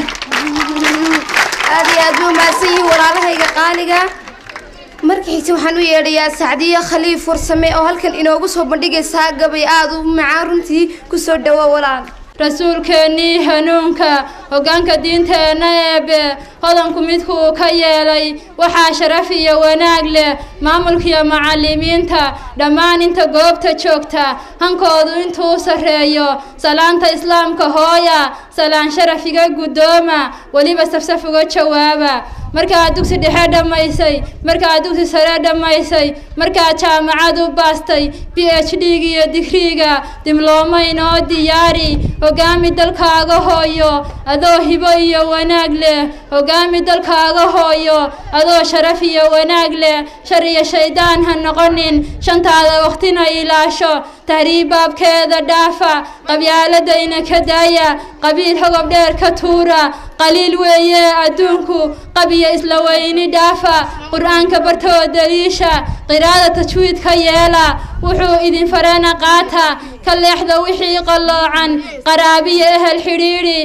aad iyo aad buu mahadsan yihiin walaalahayga qaaliga marka xigta waxaan u yeedhayaa Sacdiya Khaliif Warsame oo halkan inoogu soo bandhigaysa gabay aad u macaan runtii ku soo dhawo walaal rasuulkeeni hanuunka hogaanka diinteena eebe hodanku midkuu ka yeelay waxaa sharaf iyo wanaag leh maamulkiyo macallimiinta dhammaan inta goobta joogta hankoodu intuu sareeyo salaanta islaamka hooya salaan sharaf iga gudooma waliba safsaf uga jawaaba markaa dugsi dhexe dhamaysay markaa dugsi sare dhamaysay markaa jaamacad u baastay PhD iyo digriga diblooma inoo diyaari hogaami dalkaaga hooyo adoo hibo iyo wanaag leh hogaami dalkaaga hooyo adoo sharaf iyo wanaag leh shar iyo shaydaan ha noqonin shantaada waqtina ilaasho tahriibabkeeda dhaafa qabyaaladayna ka daaya qabiil xogob dheer ka tuura qaliil weeye adduunku qabiya isla weyni dhaafa quraanka bartoo daliisha qiraada tajwiidka yeela wuxuu idin farana qaata ka leexda wixii qaloocan qaraabiya ehel xidhiidhi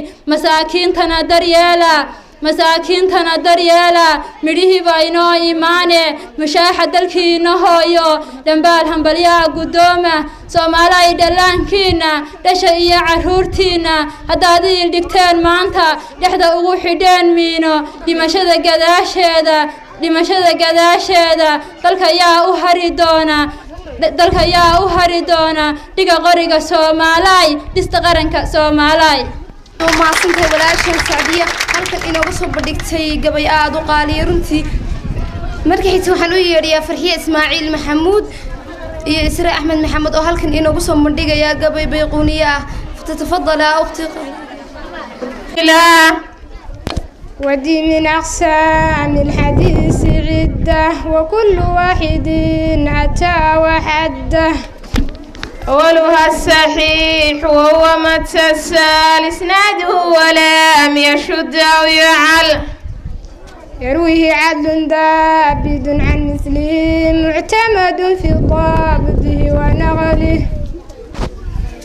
masaakiintana daryeela midhihiiba inoo imaane mushaaxa dalkiina hooyo dhambaal hambalyaa gudooma Soomaaliya dhallaankiina dhasha iyo caruurtiina haddaad idin dhigteen maanta dhexda ugu xidheen miino dhimashada gadaasheeda dalka yaa u hari doona dhiga qoriga Soomaaliya dhista qaranka Soomaaliya maasintay walaashan Sacdiya halkan inoogu soo bandhigtay gabay aad u qaaliyo runtii markii xigta waxaan u yeedhiyaa Farxiye Ismaaciil Maxamuud iyo Israa Axmed Maxamed oo halkan inoogu soo bandhigaya gabay bayquuniye ah فتتفضل أختي ودي من أقسام الحديث عدة وكل واحد أتى وحده أولها الصحيح وهو ما تسلسل إسناده ولم يشد أو يعل يرويه عدل ضابط عن مثله معتمد في ضابطه ونقله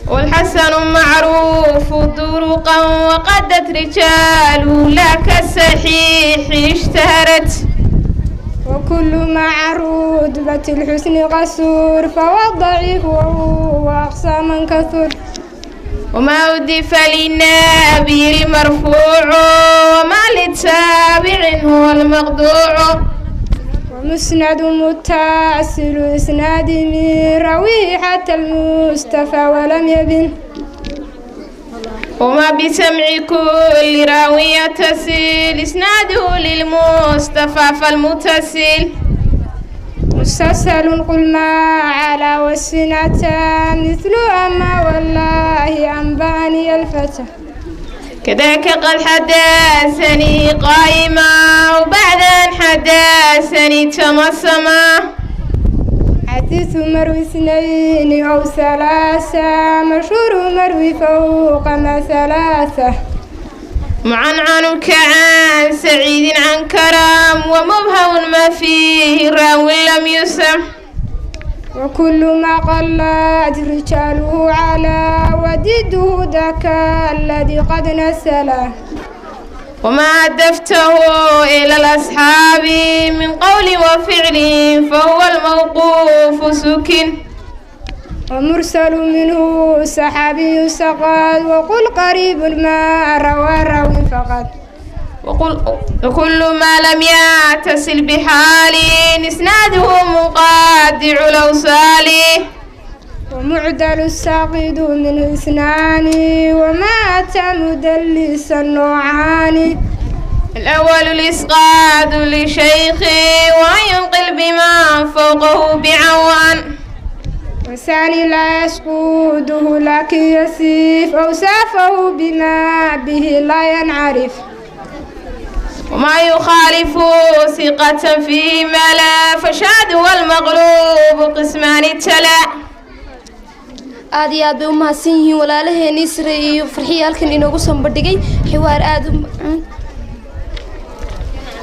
والحسن معروف طرقا وقدت رجاله لا كالصحيح اشتهرت وكل مع رتبة الحسن قصور فهو الضعيف وهو أقصى من كثر وما أضيف للنبي المرفوع وما للتابع هو المقطوع ومسند متصل إسناد من رويه حتى المصطفى ولم يبن وما بسمع كل راوي يتصل إسناده للمصطفى فالمتصل مستسهل قل ما على والسنة مثل أما والله أنباني الفتى كذاك قد حدثني قائما وبعد أن حدثني تمصما حديث مروي اثنين أو ثلاثة مشهور مروي فوق ما ثلاثة معنعن كعن سعيد عن كرم ومبهم ما فيه راوي لم يسم وكل ما قلت رجاله على ودده ذاك الذي قد نسله وما أدفته إلى الأصحاب من قول وفعل فهو الموقوف سكن ومرسل منه سحابي سقط وقل قريب ما روى راوي فقط وكل ما لم يتصل بحال إسناده مقاطع الأوصال ومعدل الساقط منه اثنان وما أتى مدلسا نوعان الأول الإسقاط لشيخ وأن ينقل بما فوقه بعوان والثاني لا يسقوده لكن يسيف أوصافه بما به لا ينعرف وما يخالف ثقة فيه ملا فشاد والمغلوب قسمان التلا aad iyo aad bay u mahadsan yihiin walaalaheen Isra iyo Farxiye halkan inoogu soo bandhigay xiwaar aad u macaan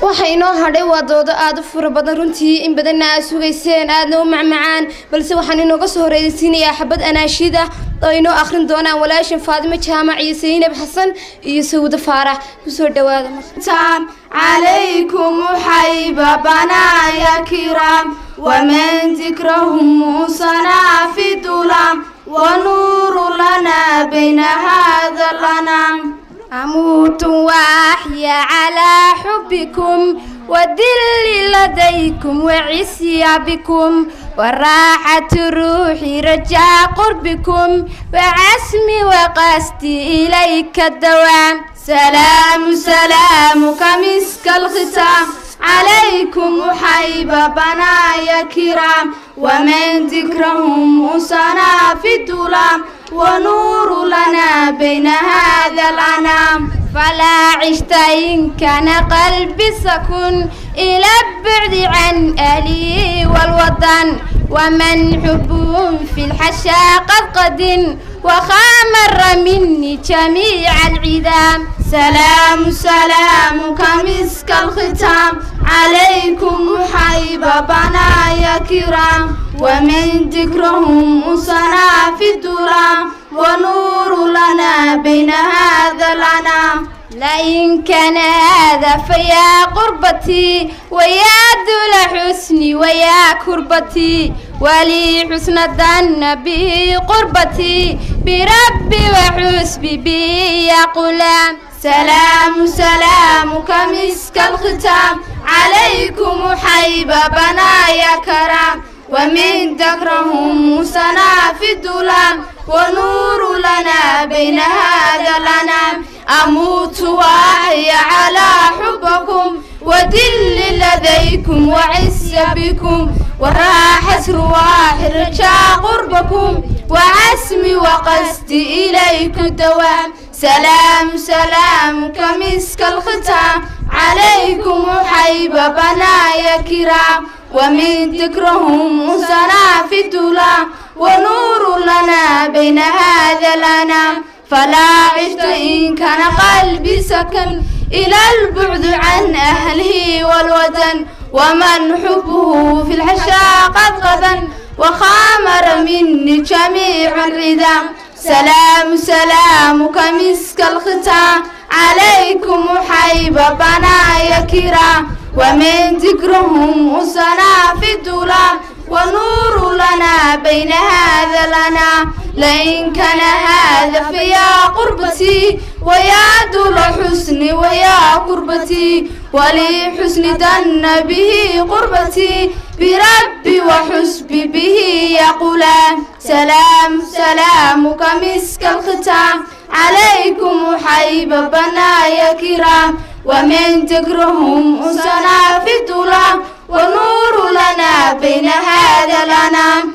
waxa inoo hadhay waa doodo aad u fara badan runtii in badan aad sugayseen aadna u macmacaan balse waxaan inooga soo horeysiinayaa xabad anaashida oo inoo akhrin doonaan walaashan Faadimo Jaamac iyo Saynab Xasan iyo Sawda Faarax ku soo dhawaada martaan عليكم حيب بنايا كرام ومن ذكرهم موسنا في الظلام ونور لنا بين هذا الأنام أموت وأحيا على حبكم والذل لديكم وعسيا بكم والراحة روحي رجاء قربكم وعسمي وقصدي إليك الدوام سلام سلامك مسك الختام عليكم حيب بنايا كرام ومن ذكرهم موسنا في الظلام ونور لنا بين هذا الأنام فلا عشت إن كان قلبي سكن إلى البعد عن أهلي والوطن ومن حبهم في الحشا قد قدن وخامر مني جميع العظام سلام سلامك مسك الختام عليكم حيب بنايا كرام ومن ذكرهم موسنا في الظلام ونور لنا بين هذا الأنام لئن كان هذا فيا قربتي ويا ذل حسني ويا كربتي ولي حسن الظن به قربتي بربي وحسبي بي يا غلام سلام سلامك مسك الختام عليكم حيب بنايا كرام ومن ذكرهم موسنا في الظلام ونور لنا بين هذا الأنام أموت وأحيا على حبكم ودل لديكم وعز بكم وراحت رواح رجاء قربكم وعزمي وقصدي إليكم دوام سلام سلام كمسك الختام عليكم حيب بنايا كرام ومن ذكرهم أنسنا في الظلام ونور لنا بين هذا الأنام فلا عشت إن كان قلبي سكن إلى البعد عن أهله والوطن ومن حبه في الحشا قد غدا وخامر مني جميع الردام سلام سلام كمسك الختام عليكم حيب بنايا كرام ومن ذكرهم أسنا في الظلام ونور لنا بين هذا لنا لئن كان هذا فيا قربتي ويا دول حسني ويا قربتي ولي حسن دن به قربتي بربي وحسبي به يقولان سلام سلام كمسك الختام عليكم حيب بنايا كرام ومن ذكرهم أنسنا في الظلام ونور لنا بين هذا الأنام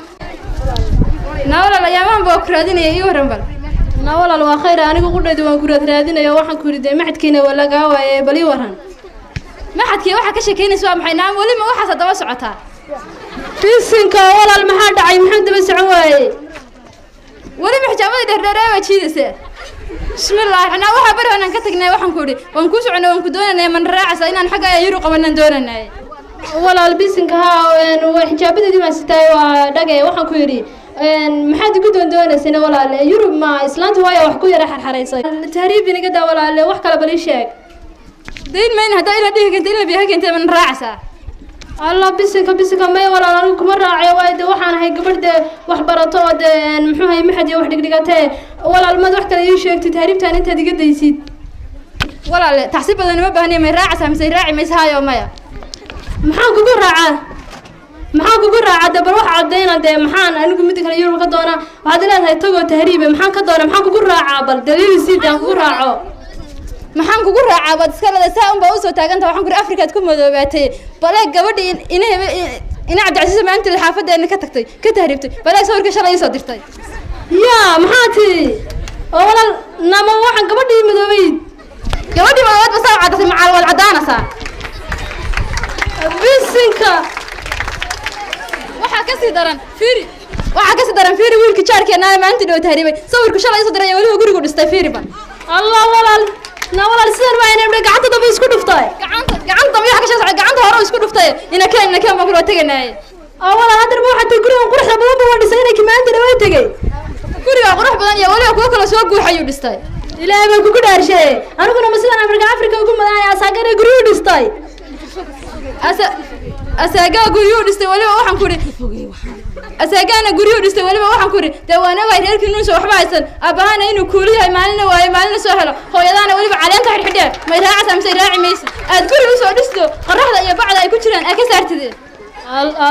ناول الأيام بكرادين يورم بل ناول الواخير أنا كقول لدي وكراد رادين يا واحد كريد ما حد كينا ولا جوا بلي ورهن ما حد كي واحد كشكيني سوا محينام ولا ما واحد صدوا سعتها في السنكة ولا المحل عين محمد بس عواي ولا محجمة دررة وشيء بسم الله أنا واحد بره أنا كتجنا واحد كوري ونكوس عنا ونكدونا من راعس أنا حاجة يروق من دورنا ولا البسنك ها وحجابتي دي ما ستاي ودقة واحد كوري محد يقدون دورنا سنة ولا يوروب ما إسلام هواية وحكوية راح الحريصة التهريب بنقدر ولا وحكة بليشك دين مين هدا إلى ديه كنت إلى بيها كنت من راعسة الله بسنك ما ولا أنا كم راعي وايد وحنا هاي قبل ده وحبرتوا ده محوها محد يوحد دقيقتين ولا المدة وحكة يشيك تهريب تاني أنت دقيقة يسيد ولا تحسب أنا ما بهني من راعسة مسي راعي مسها يوميا محاك قرر عاد بروح عدينا ده محان أنا قمت كنا يوم كدونا وعدنا هاي تجو تهريب محان كدونا محاك قرر عابل دليل سيد قرر عا محان قرر عابل سكلا ساهم بوسو تاجنت وحن قرر أفريقيا تكون مذوباتي بلاك قبل إن عبد العزيز ما أنت الحافظة إنك تكتي كتهريبتي بلاك صور كشلا يصدرتي يا محاتي ولا نام وحن قبل مذوبين قبل ما ود بس عادة مع والعدانة صار بسنكا waxaa ka sidaran fiiri wiilka jaarkeena maanta dhoo taariibay sawirku shalay soo diray waliba guriga dhistay fiiri ban Allah walaal sidan waa inay gacanta daba isku dhuftay gacanta miyaa ka shaqay gacanta hore isku dhuftay ina keen ma kula taganay walaal hadda waxa guriga quruxda badan buu dhisay inay maanta dhawaa tagay guriga qurux badan iyo waliba kuwa kala soo guuxayo dhistay ilaahay baan ku dhaarshay aniguna ma sidan Afrika ugu madaaya saagare guriga dhistay أساقا قريو دستي ولا واحد كوري أساقانا قريو دستي ولا واحد كوري دوانا ويرير كنوس وحبا يسن أبانا إنه كوري هاي مالنا سهلة خويانا ولا بعلان تحت حدا ما يراعى سامسي راعي ميس أذكر وسوا دستو قرح ذا يبعد أي كتيران أكسرت ذي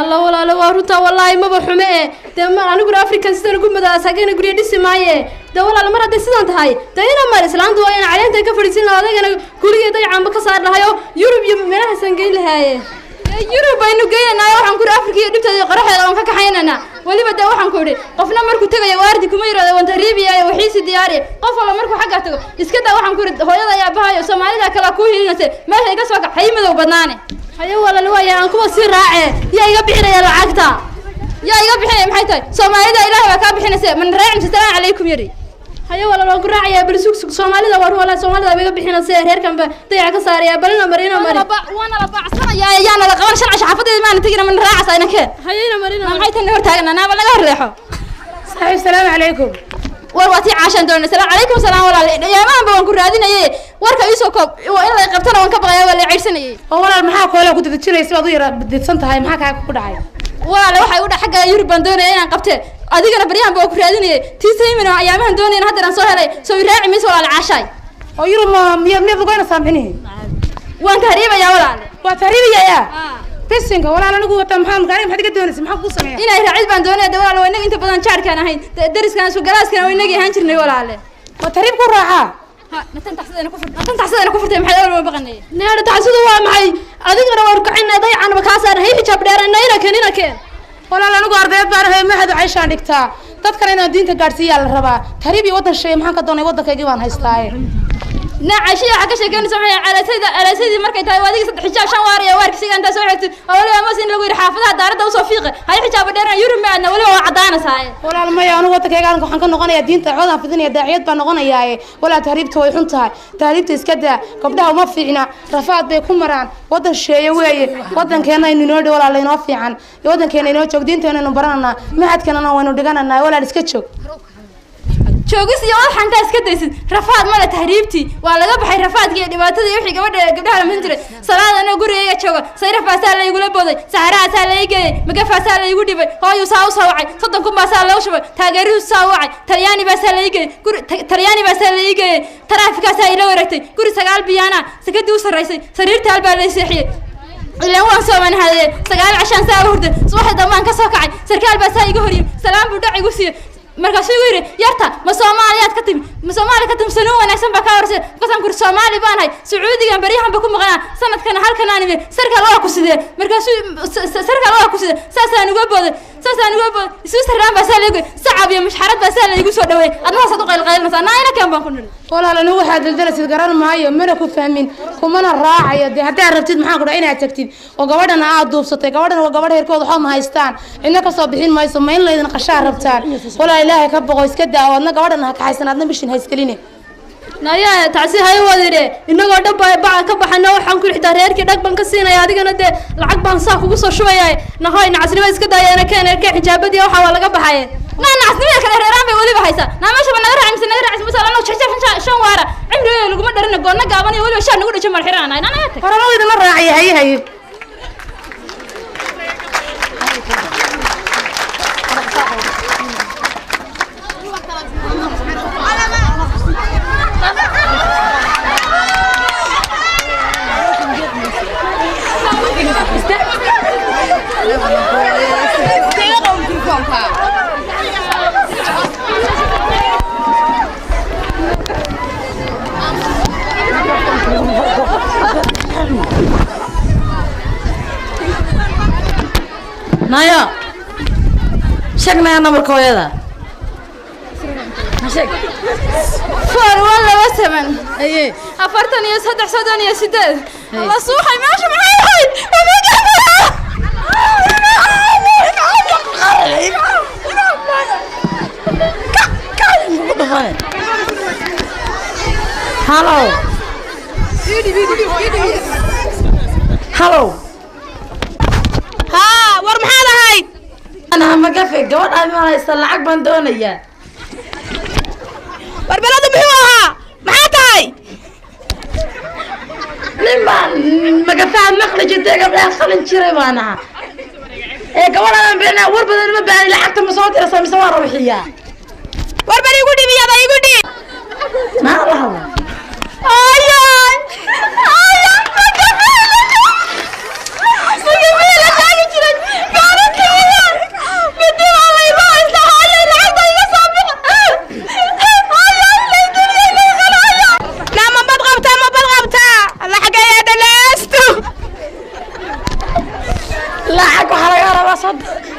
الله ولا لا وروتا والله ما بحماه تما أنا قرا أفريقيا سنة قوم بدا أساقانا قريو دستي معي دولة المرة دستان هاي تينا ما الإسلام دوايا علينا تكفرتين هذا أنا كوري ذا عم بكسر لها يوروب يمنها سنجيل هاي يوروب إنه جينا وحن كور أفريقيا دبتة قرحة وانك حيننا ولي بدأ وحن كوري قفنا مركو تجا يواردي كميرة وانت ريبيا وحيس دياري قفنا مركو حاجة تجا يسكت وحن كوري هيا يا بها وسمعني ذا كلا كوي نسي ما هي قصة حي مذو بدناني هيا ولا لوايا أنكو سير راعي يا يبيحنا يا العقدة يا يبيحنا محيطي سمعني ذا إله وكابيحنا نسي من راعي السلام عليكم يري هيا ولا لو قراعي يا برسوك سومالي ذا ولا سومالي ذا بيجا بيحنا سير هير كم بضيع كسر يا بلنا مرينا مري وانا لبعصنا يا أنا لقوان شرع شحفظي ما نتيجنا من راعس أنا كه هيا مرينا ما حيت النور تاجنا أنا ولا غير ريحه صحيح السلام عليكم ورواتي عشان دون السلام عليكم السلام ولا يا ما بقول كرادين إيه ورك يسوق وإلا يقبتنا ونكبر ولا يعيشنا إيه ولا المحاك ولا كنت تشيل يسوى ضيرة بدي تصنتها هاي محاك كل حاجة ولا واحد يقول حاجة يربان دون إيه أنا قبته أديك أنا بريان بقول كرادين إيه تيسي من أيامها دون إيه هذا نصور عليه سوي راعي ميس ولا العشاء ويرو ما بقول سامحني وأنت هريبة يا ولا وتهريبة يا بسنك ولا أنا نقول تمام كريم حد قدوني سمح قصة يا إنا راعي بندوني ده ولا وينك أنت بدن شارك أنا هين درس كان سو جلاس كان وينك هنشرني ولا عليه وتهريب كل راحة نتن تحسد أنا كفر تمحي أول ما بغني نهار تحسد هو معي adigana war kacina daycan ba ka saar hay xijaab dheerayna ina keen walaal anigu ardayd baan ahay mahad Aisha dhigtaa dadkana inaan diinta gaarsiiyaa la rabaa tariibi wadan shay maxaan ka doonay wadankayga baan haystaaye نعشية حكى شكل سمعي على سيدي مركي تاي وادي صدق حجاب شان واريا وارك سيجا أنت سويت ولا ما سين لو يحافظها دارته وصفيقة هاي حجاب دارنا يورم معنا ولا عدانا ساي ولا ما يا أنا وقتك يا قالك حنكون نغني الدين تعوضها في الدنيا داعيات بنغني ياي ولا تهريب توي حنتها تهريب تسكدها قبلها وما فينا رفعت بيكون مران وطن شيء ويا وطن كنا ينورد ولا لا ينوفي عن وطن كنا ينوشك دين تنا نبرنا ما حد كنا نوين ودقنا ولا نسكتشك شوقس يا واحد حنتا اسكتيس رفعت ماله تهريبتي ولا قبحي رفعت يا dhibaatadii wixii gabadha la mintiray salaad ana guriga jooga sayra faasaa la igu labooday saxaraha saa la igay maga faasaa la igu dhibay hooyo saa u sawacay 30 baa saa loo shubay taageeruhu saa wacay talyaani baa saa la igay guri talyaani baa saa la igay taraafika saa ila wareegtay guri 9 biyana sakadii u sareysay sariirta hal baa la seexiyay ilaa waan soo manhaday 9 cashan saa hurday subaxda dambaan ka soo kacay sarkaal baa saa igu horiyay salaam buu dhac igu siiyay markaas uu yiri yarta ma Soomaaliyaad ka timi sanoo wanaagsan ba ka horsay qasan kur Soomaali baan hay Sacuudiga bariyahan ba ku maqnaa sanadkan halkan aan imid sarkaal waa ku sidee markaas sarkaal waa ku sidee saasaan uga booday isu saraan ba saaligu sacab iyo mushxarad ba saal igu soo dhaweey adna soo qayl naayna kan baan ku niri walaal waxa daldalasid garan maayo mana ku fahmin kumana raacayo hadaa rabtid maxaa ku dhac inaad tagtid oo gabadhana aad duubsatay gabadhana waa gabadh heerkooda waxa ma haystaan inna ka soo bixin mayso ma in leedin qashaa rabtaan walaal ilaahay ka boqo iska daawadna gabadhana ka haysanaadna bishin hayskaline naya taasi hay wadire inagoo dhabay baa ka baxana waxaan ku xitaa reerkii dhag ban ka siinaya adigana de lacag baan saa kugu soo shubayay nahay nacasnimo iska daayana keenay xijaabadii waxa waa laga baxay nacasnimo kale reeraan bay waliba haysa naamaasha naga raacimsan masala xijab shan waara cimriga lagu ma dharin goonna gaaban iyo waliba shan nagu dhajay mar xiraan ayna naga qoraalada ma raacay hay Naya, check Naya number kooyada. Check. 417. Aye. Afartan iyo 3 la suuxay meesha maxay ahayd? Hello. Hello. war maxaad ahayd ana ma gafe gabadh aan ma haysta lacag baan doonayaa war baladu muxuu ahaa maxaa tahay niman ma gafe maqli jirtay gabadha qalin jiray baan ahaa gabadhaan been war badan ma baahan lacagta ma soo diraysaa mise waa ruuxiyaa war bari igu dhibiyada igu dhib ma lahaw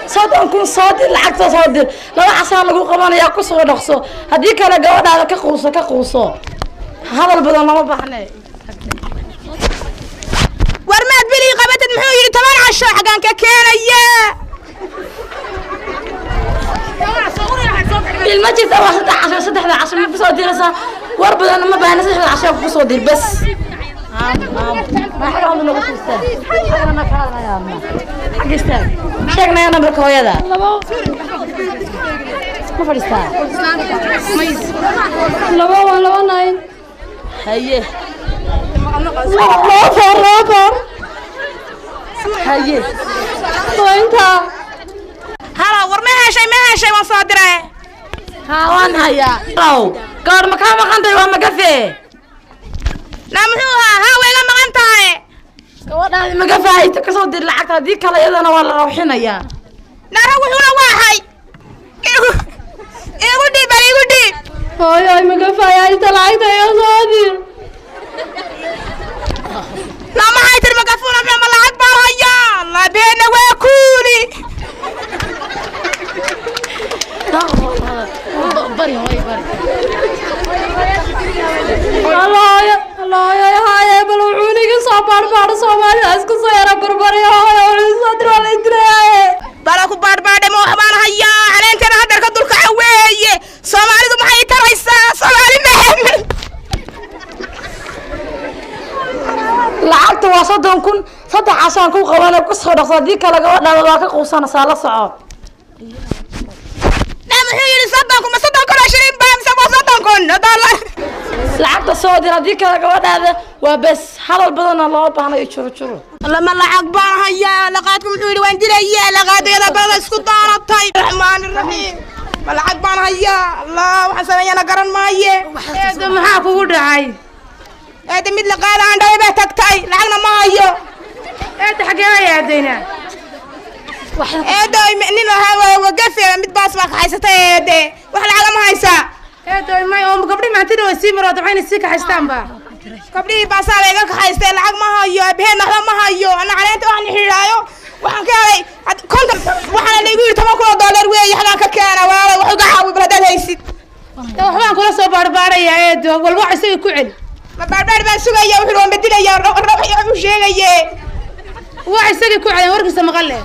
صدقكم صادق العكس صادق لو حصل لكم قمان يا قصو نقصو هذيك انا جواد هذا كقوصو هذا البدن ما بحنا ورمات بلي قبت محو يري 18 حقان ككينيا المجلس 16 ما بسو ديرسا ور بدن ما بحنا 16 بسو دير بس ما حرام لو قصو انا كان يا اما حق استاذ شيخنا انا بركويدا ما فريستا لبا ناين هيه لبا هيه وانت هلا ورمها شيء ما صادره ها وان هيا لو قال مكان ما خنتي وما كفي نمحوها ها ويلا ما انتهي gabadhaadi ma gafaayta ka soo dir lacagta hadii kale iyadana waa la rawxinayaa nara wuxuuna waahay igu dhib hooyo ma gafaayta lacagta iyo soo dir lama haytir ma gafuuna ma baadhbaadho soomaalida isku soo yara barbariyo hooyo wala idilaaye bala ku baadhbaadhe ma waxbaan hayaa caleenteena hadarka dulka weeye soomaalidu maxay taraysaa soomaali maxamed lacagta waa 30,000 saddex casaan ku qabanay ku soo dhaqso hadii kala gabadha waa ka quusanaysaa la soco muxuu yiri 30,000 ma 30,000 baa mise 30,000 dollar lacagta soo dir hadii kala gabadhaada waa bas hadal badan loo baahnayo juro lama lacag baan hayaa laqaadku muxuu yiri waan dilayaa laqaadayda badan isku daaratay raxmaan raxiim ma lacag baan hayaa allah waxa sameeyana garan maaye eedo maxaa kugu dhacay eedo mid laqaad aan dhaybay tagtay lacagna ma hayo eedo xagee ay aadayna eedo nin wagafe mid baas baa kaxaysatay eede wax lacag ma haysa eedo may oo gabdhi maantida way sii maroodo waxayna sii kaxaystaan ba gabdhi baasaa laga kaxaystay lacag ma hayo been waxba ma hayo ana caleenta waxaan xiraayo waxaan ka helay konta waxaan la igu yiri $10,000 weey xalaan ka keena waa wax uga caawi balad haysid waxbaan kula soo baarbaaraya eedo walba isaga ku celi ma baarbaar baan sugaya wuxuu waan bedilaya ruux u sheegaye wax isaga ku celi warkiisa maqalle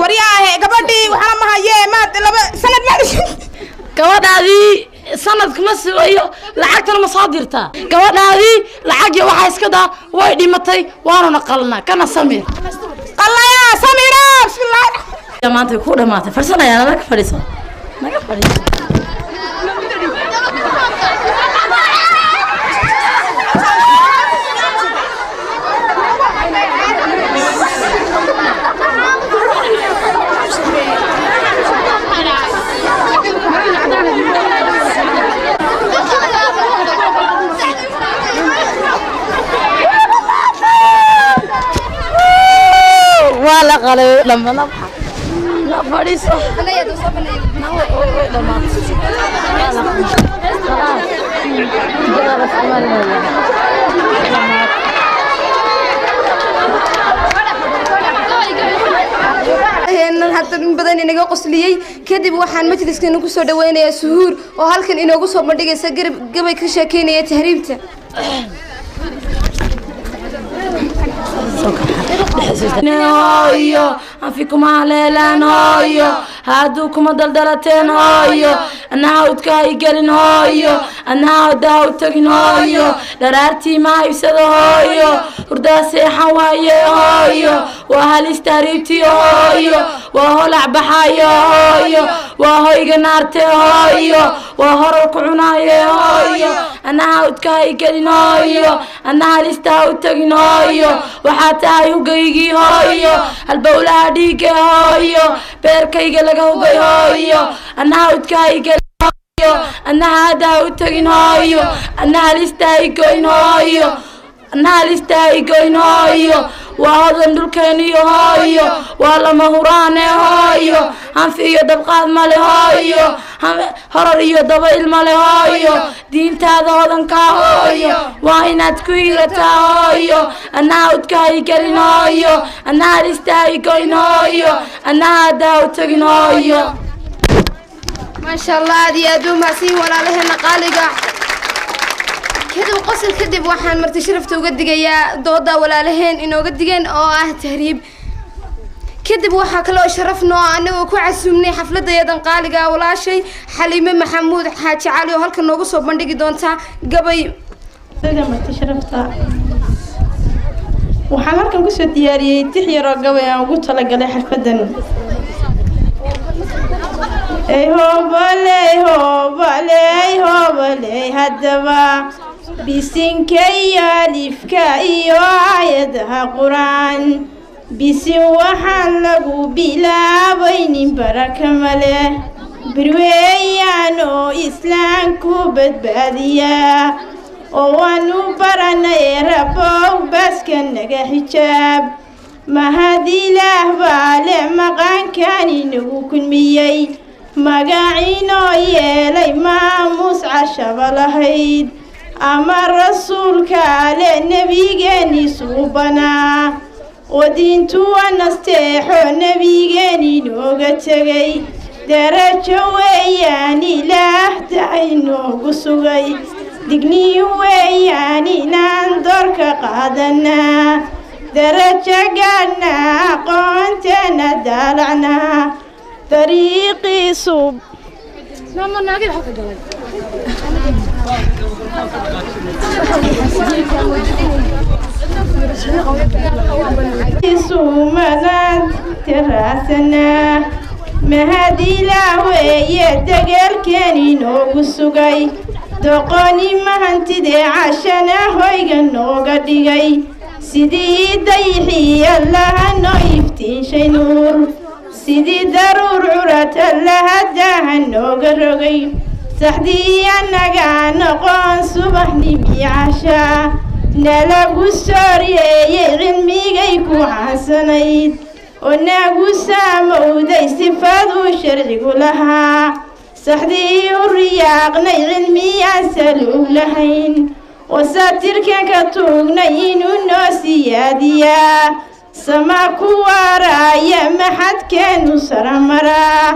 wariyaahe gabadhi waxaan ma hayee ma laba sanad ma gabadhaadii sanadka ma sugayo lacagtana ma soo dirtaa gabadhaadii lacag iyo waxa iska daa way dhimatay waana qalna kana samir qallaya samira bismillah maanta ku dhamaatay farsanaya naga fadhiiso ولا قالوا لما نضحك لا فريسة أنا يا دوسة بني لما hadda in badan inaga qosliyay kadib waxaan majliskeenna ku soo dhaweynayaa suhuur oo halkan inoogu soo bandhigaysa gabay ka sheekeynaya tahriibta هايو أنفيكم على لان هايو هادوكم دلدلتين هايو أنا هاودكاي قلن هايو أنا هاوداوتكن هايو درارتي ما يسد هايو ورداسي حواي هايو وهل استهريبتي هايو وهو لعب حايو هايو وهو يقنارتي هايو وهو ركعناي هايو أنا هاودكاي قلن هايو أنا هل استهوتكن هايو وحتى يوقيقي هايو البولة ديك هايو بيركيق لقوقي هايو أنا هاودكاي هايو أنا هادا هاوتكين هايو أنا هالستايقين هايو أنا هالستايقين هايو وهذا ندلكيني هايو والله مهوراني هايو هم فيه دبقات مالي هايو هم هرريو دبايل مالي هايو دين تاذا هذا هايو واينات كويرتا هايو أنا هاودكاي قرين هايو أنا هالستايقين هايو أنا هادا هاوتكين هايو ما شاء الله دي أدوم هسي ولا لهنا قالقة كذب قصر كذب وحن مرت شرفت وقد جيا ضوضة ولا لهن إنه قد جين تهريب كذب وحا كلو شرفنا أنه وكو عسومني حفلة يدن قالقة ولا شيء حليمة محمود حاجة علي وهلك نوقو صوب بندقي دونتا قبي سيدا مرت شرفتا وحن هلكن كسو دياري تحيرا قبي أنا وقلت لك علي حفلة هوبالي هدبا بسنكي ألفكا إيو آياتها قرآن بسن وحان لغو بلا بين بركة ملي برويانو إسلام كوبت بادية ووانو برانا يربو باسكن نغا حجاب ما هذه لهبالة مقان كان إنه كن ميي مقاعينو يلي ماموس عشب لهيد أما الرسول كالي نبي جاني صوبنا ودينتو ونستيحو نبي جاني نوغتغي درجة وياني لا تعينو قصوغي دقني وياني ناندورك qaadanaa darajo gaadhnaa aqoonteena daalacnaa dariiqiisu suumadaan tiraasanaa mahadilaa weeye dagaalkeeni noogu sugay doqoni mahantidee cashana hoyga nooga dhigay sidii dayixii allaha noo iftiinshay nuur sidii daruur curad allaha daaha nooga rogay saxdii annagaa noqon subaxnimii cashaa nalagu sooryeeyey cilmigay ku xansanayd oo nagu saamowday sifaduu sharcigu lahaa saxdii u riyaaqnay cilmiyaan saluug lahayn wasaatirkan ka tuugnay inuu noo siyaadiyaa samaa ku waaraaya maxadkeenu saramaraa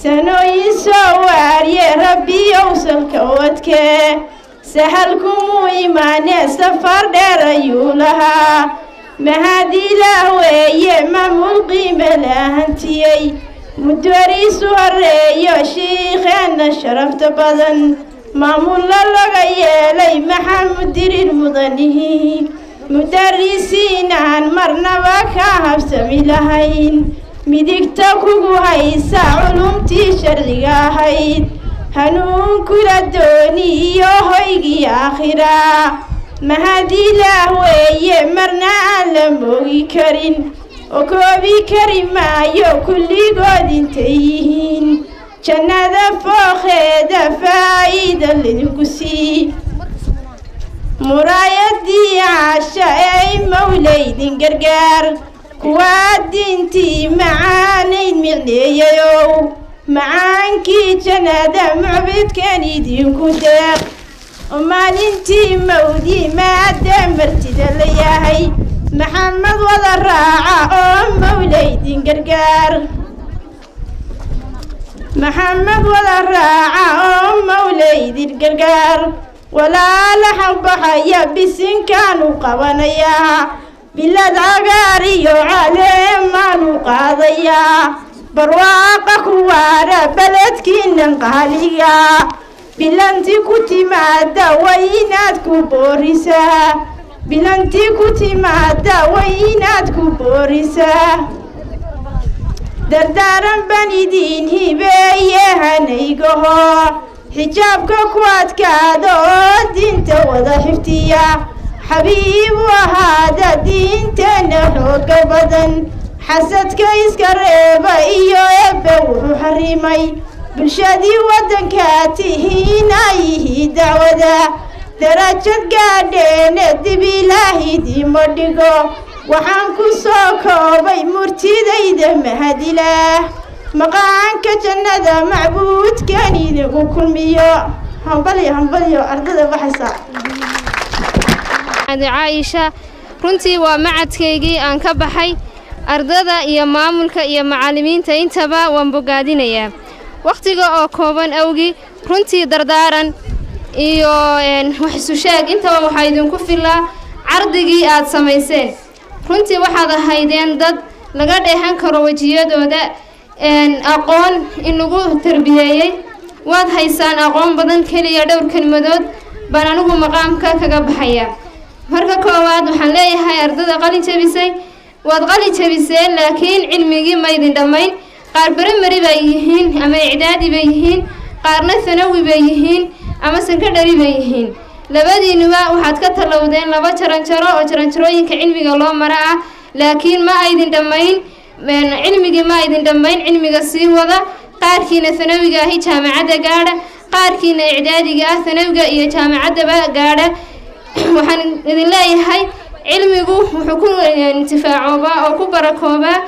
sanooyin soo waarye rabbiyow salka wadkee sahal kumuu imaanee safar dheer ayuu lahaa mahadilah weeye maamul qiime lahantiyey mudwariisu horeeyo shiikheena sharafta badan maamulla laga yeelay maxamud dirir mudanihii mudarisiinaan marnaba ka habsami lahayn midigta kugu haysa culumtii sharciga ahayd hanuunkula dooni iyo hoygii aakhiraa mahadilah weeye marna aan la moogi karin oo koobi kari maayo kulligood intay yihiin jannada fookheeda faa'iida lidinku sii muraayadii caasha ee mawlaydin gargaar kuwaa diintii macaanayd micneeyayow macaankii jannada mucbidkan idinku deeq oo maalintii mawdii maada martida la yahay maxamed wada raaca oo mawlaydin gargaar maxamed wada raaca oo mawlaydin gargaar walaalaha baxaya bisinkaanu qabanayaa bilad cagaar iyo caleemaanu qaadayaa barwaaqa ku waara beledkiinan qaaliga bilanti ku timaada way inaad ku boorisaa bilanti ku timaada way inaad ku boorisaa dardaaran baan idiin hibeeye hanaygaho xijaabka ku adkaada oo diinta wada xiftiya xabiibu ahaada diinteenna xooga badan xasadka iska reeba iyo ebbe wuxuu xarimay bulshadii waddankaa tihiinayihii dacwada darajad gaadheene dib ilaahidiima dhigo waxaan ku soo koobay murtidayda mahadilaah maqaanka jannada macbuudkan idinku kulmiyo hambalyo ardada baxaysa caaisha runtii waa macadkaygii aan ka baxay ardada iyo maamulka iyo macallimiinta intaba waan bogaadinayaa wakhtiga oo kooban awgii runtii dardaaran iyo wax isu sheeg intaba waxaa idinku filaa cardigii aad samayseen runtii waxaad ahaydeen dad laga dheehan karo wejiyadooda aqoon in lagu tarbiyeeyey waad haysaan aqoon badan keliya dhowr kelimadood baan anigu maqaamka kaga baxaya marka koowaad waxaan leeyahay ardada qalin jabisay waad qalin jabiseen laakiin cilmigii ma idin dhammayn qaar baramari bay yihiin ama icdaadi bay yihiin qaarna sanawi bay yihiin ama secondary bay yihiin labadiinuba waxaad ka talowdeen laba jaranjaro oo jaranjarooyinka cilmiga loo mara ah laakiin ma aydin dhammayn cilmigii ma aydin dhammayn cilmiga sii wada qaarkiina sanawiga ahi jaamacadda gaadha qaarkiina icdaadiga ah sanawiga iyo jaamacaddaba gaadha waxaan idin leeyahay cilmigu wuxuu ku intifaacoobaa oo ku barakoobaa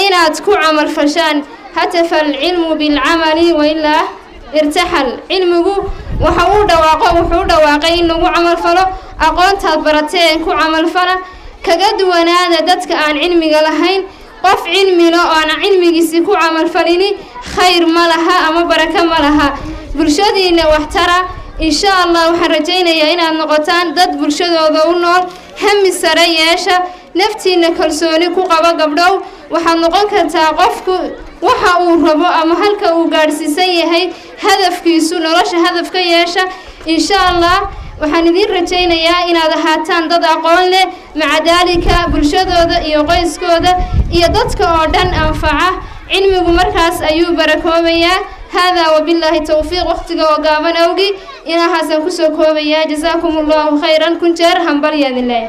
inaad ku camal fashaan hatafa alcilmu bilcamali wailaa irtaxal cilmigu wuxuu dhawaaqay in lagu camal falo aqoontaad barateen ku camal fala kaga duwanaada dadka aan cilmiga lahayn qof cilmilo oo aan cilmigiisii ku camal falini khayr ma laha ama barako ma laha bulshadiina waxtara insha allah waxaan rajaynayaa inaad noqotaan dad bulshadooda u nool hami sare yeesha naftiina kalsooni ku qaba gabdhow waxaad noqon kartaa qofku waxa uu rabo ama halka uu gaadhsiisan yahay hadafkiisu nolosha hadaf ka yeesha insha allah waxaan idin rajaynayaa inaad ahaataan dad aqoon leh maca daalika bulshadooda iyo qoyskooda iyo dadka oo dhan anfaca cilmigu markaas ayuu barakoobayaa هذا وبالله توفيق وقتك وقابن أوجي إنا حسن كسو كوبيا جزاكم الله خيرا كنت أرحم بريان الله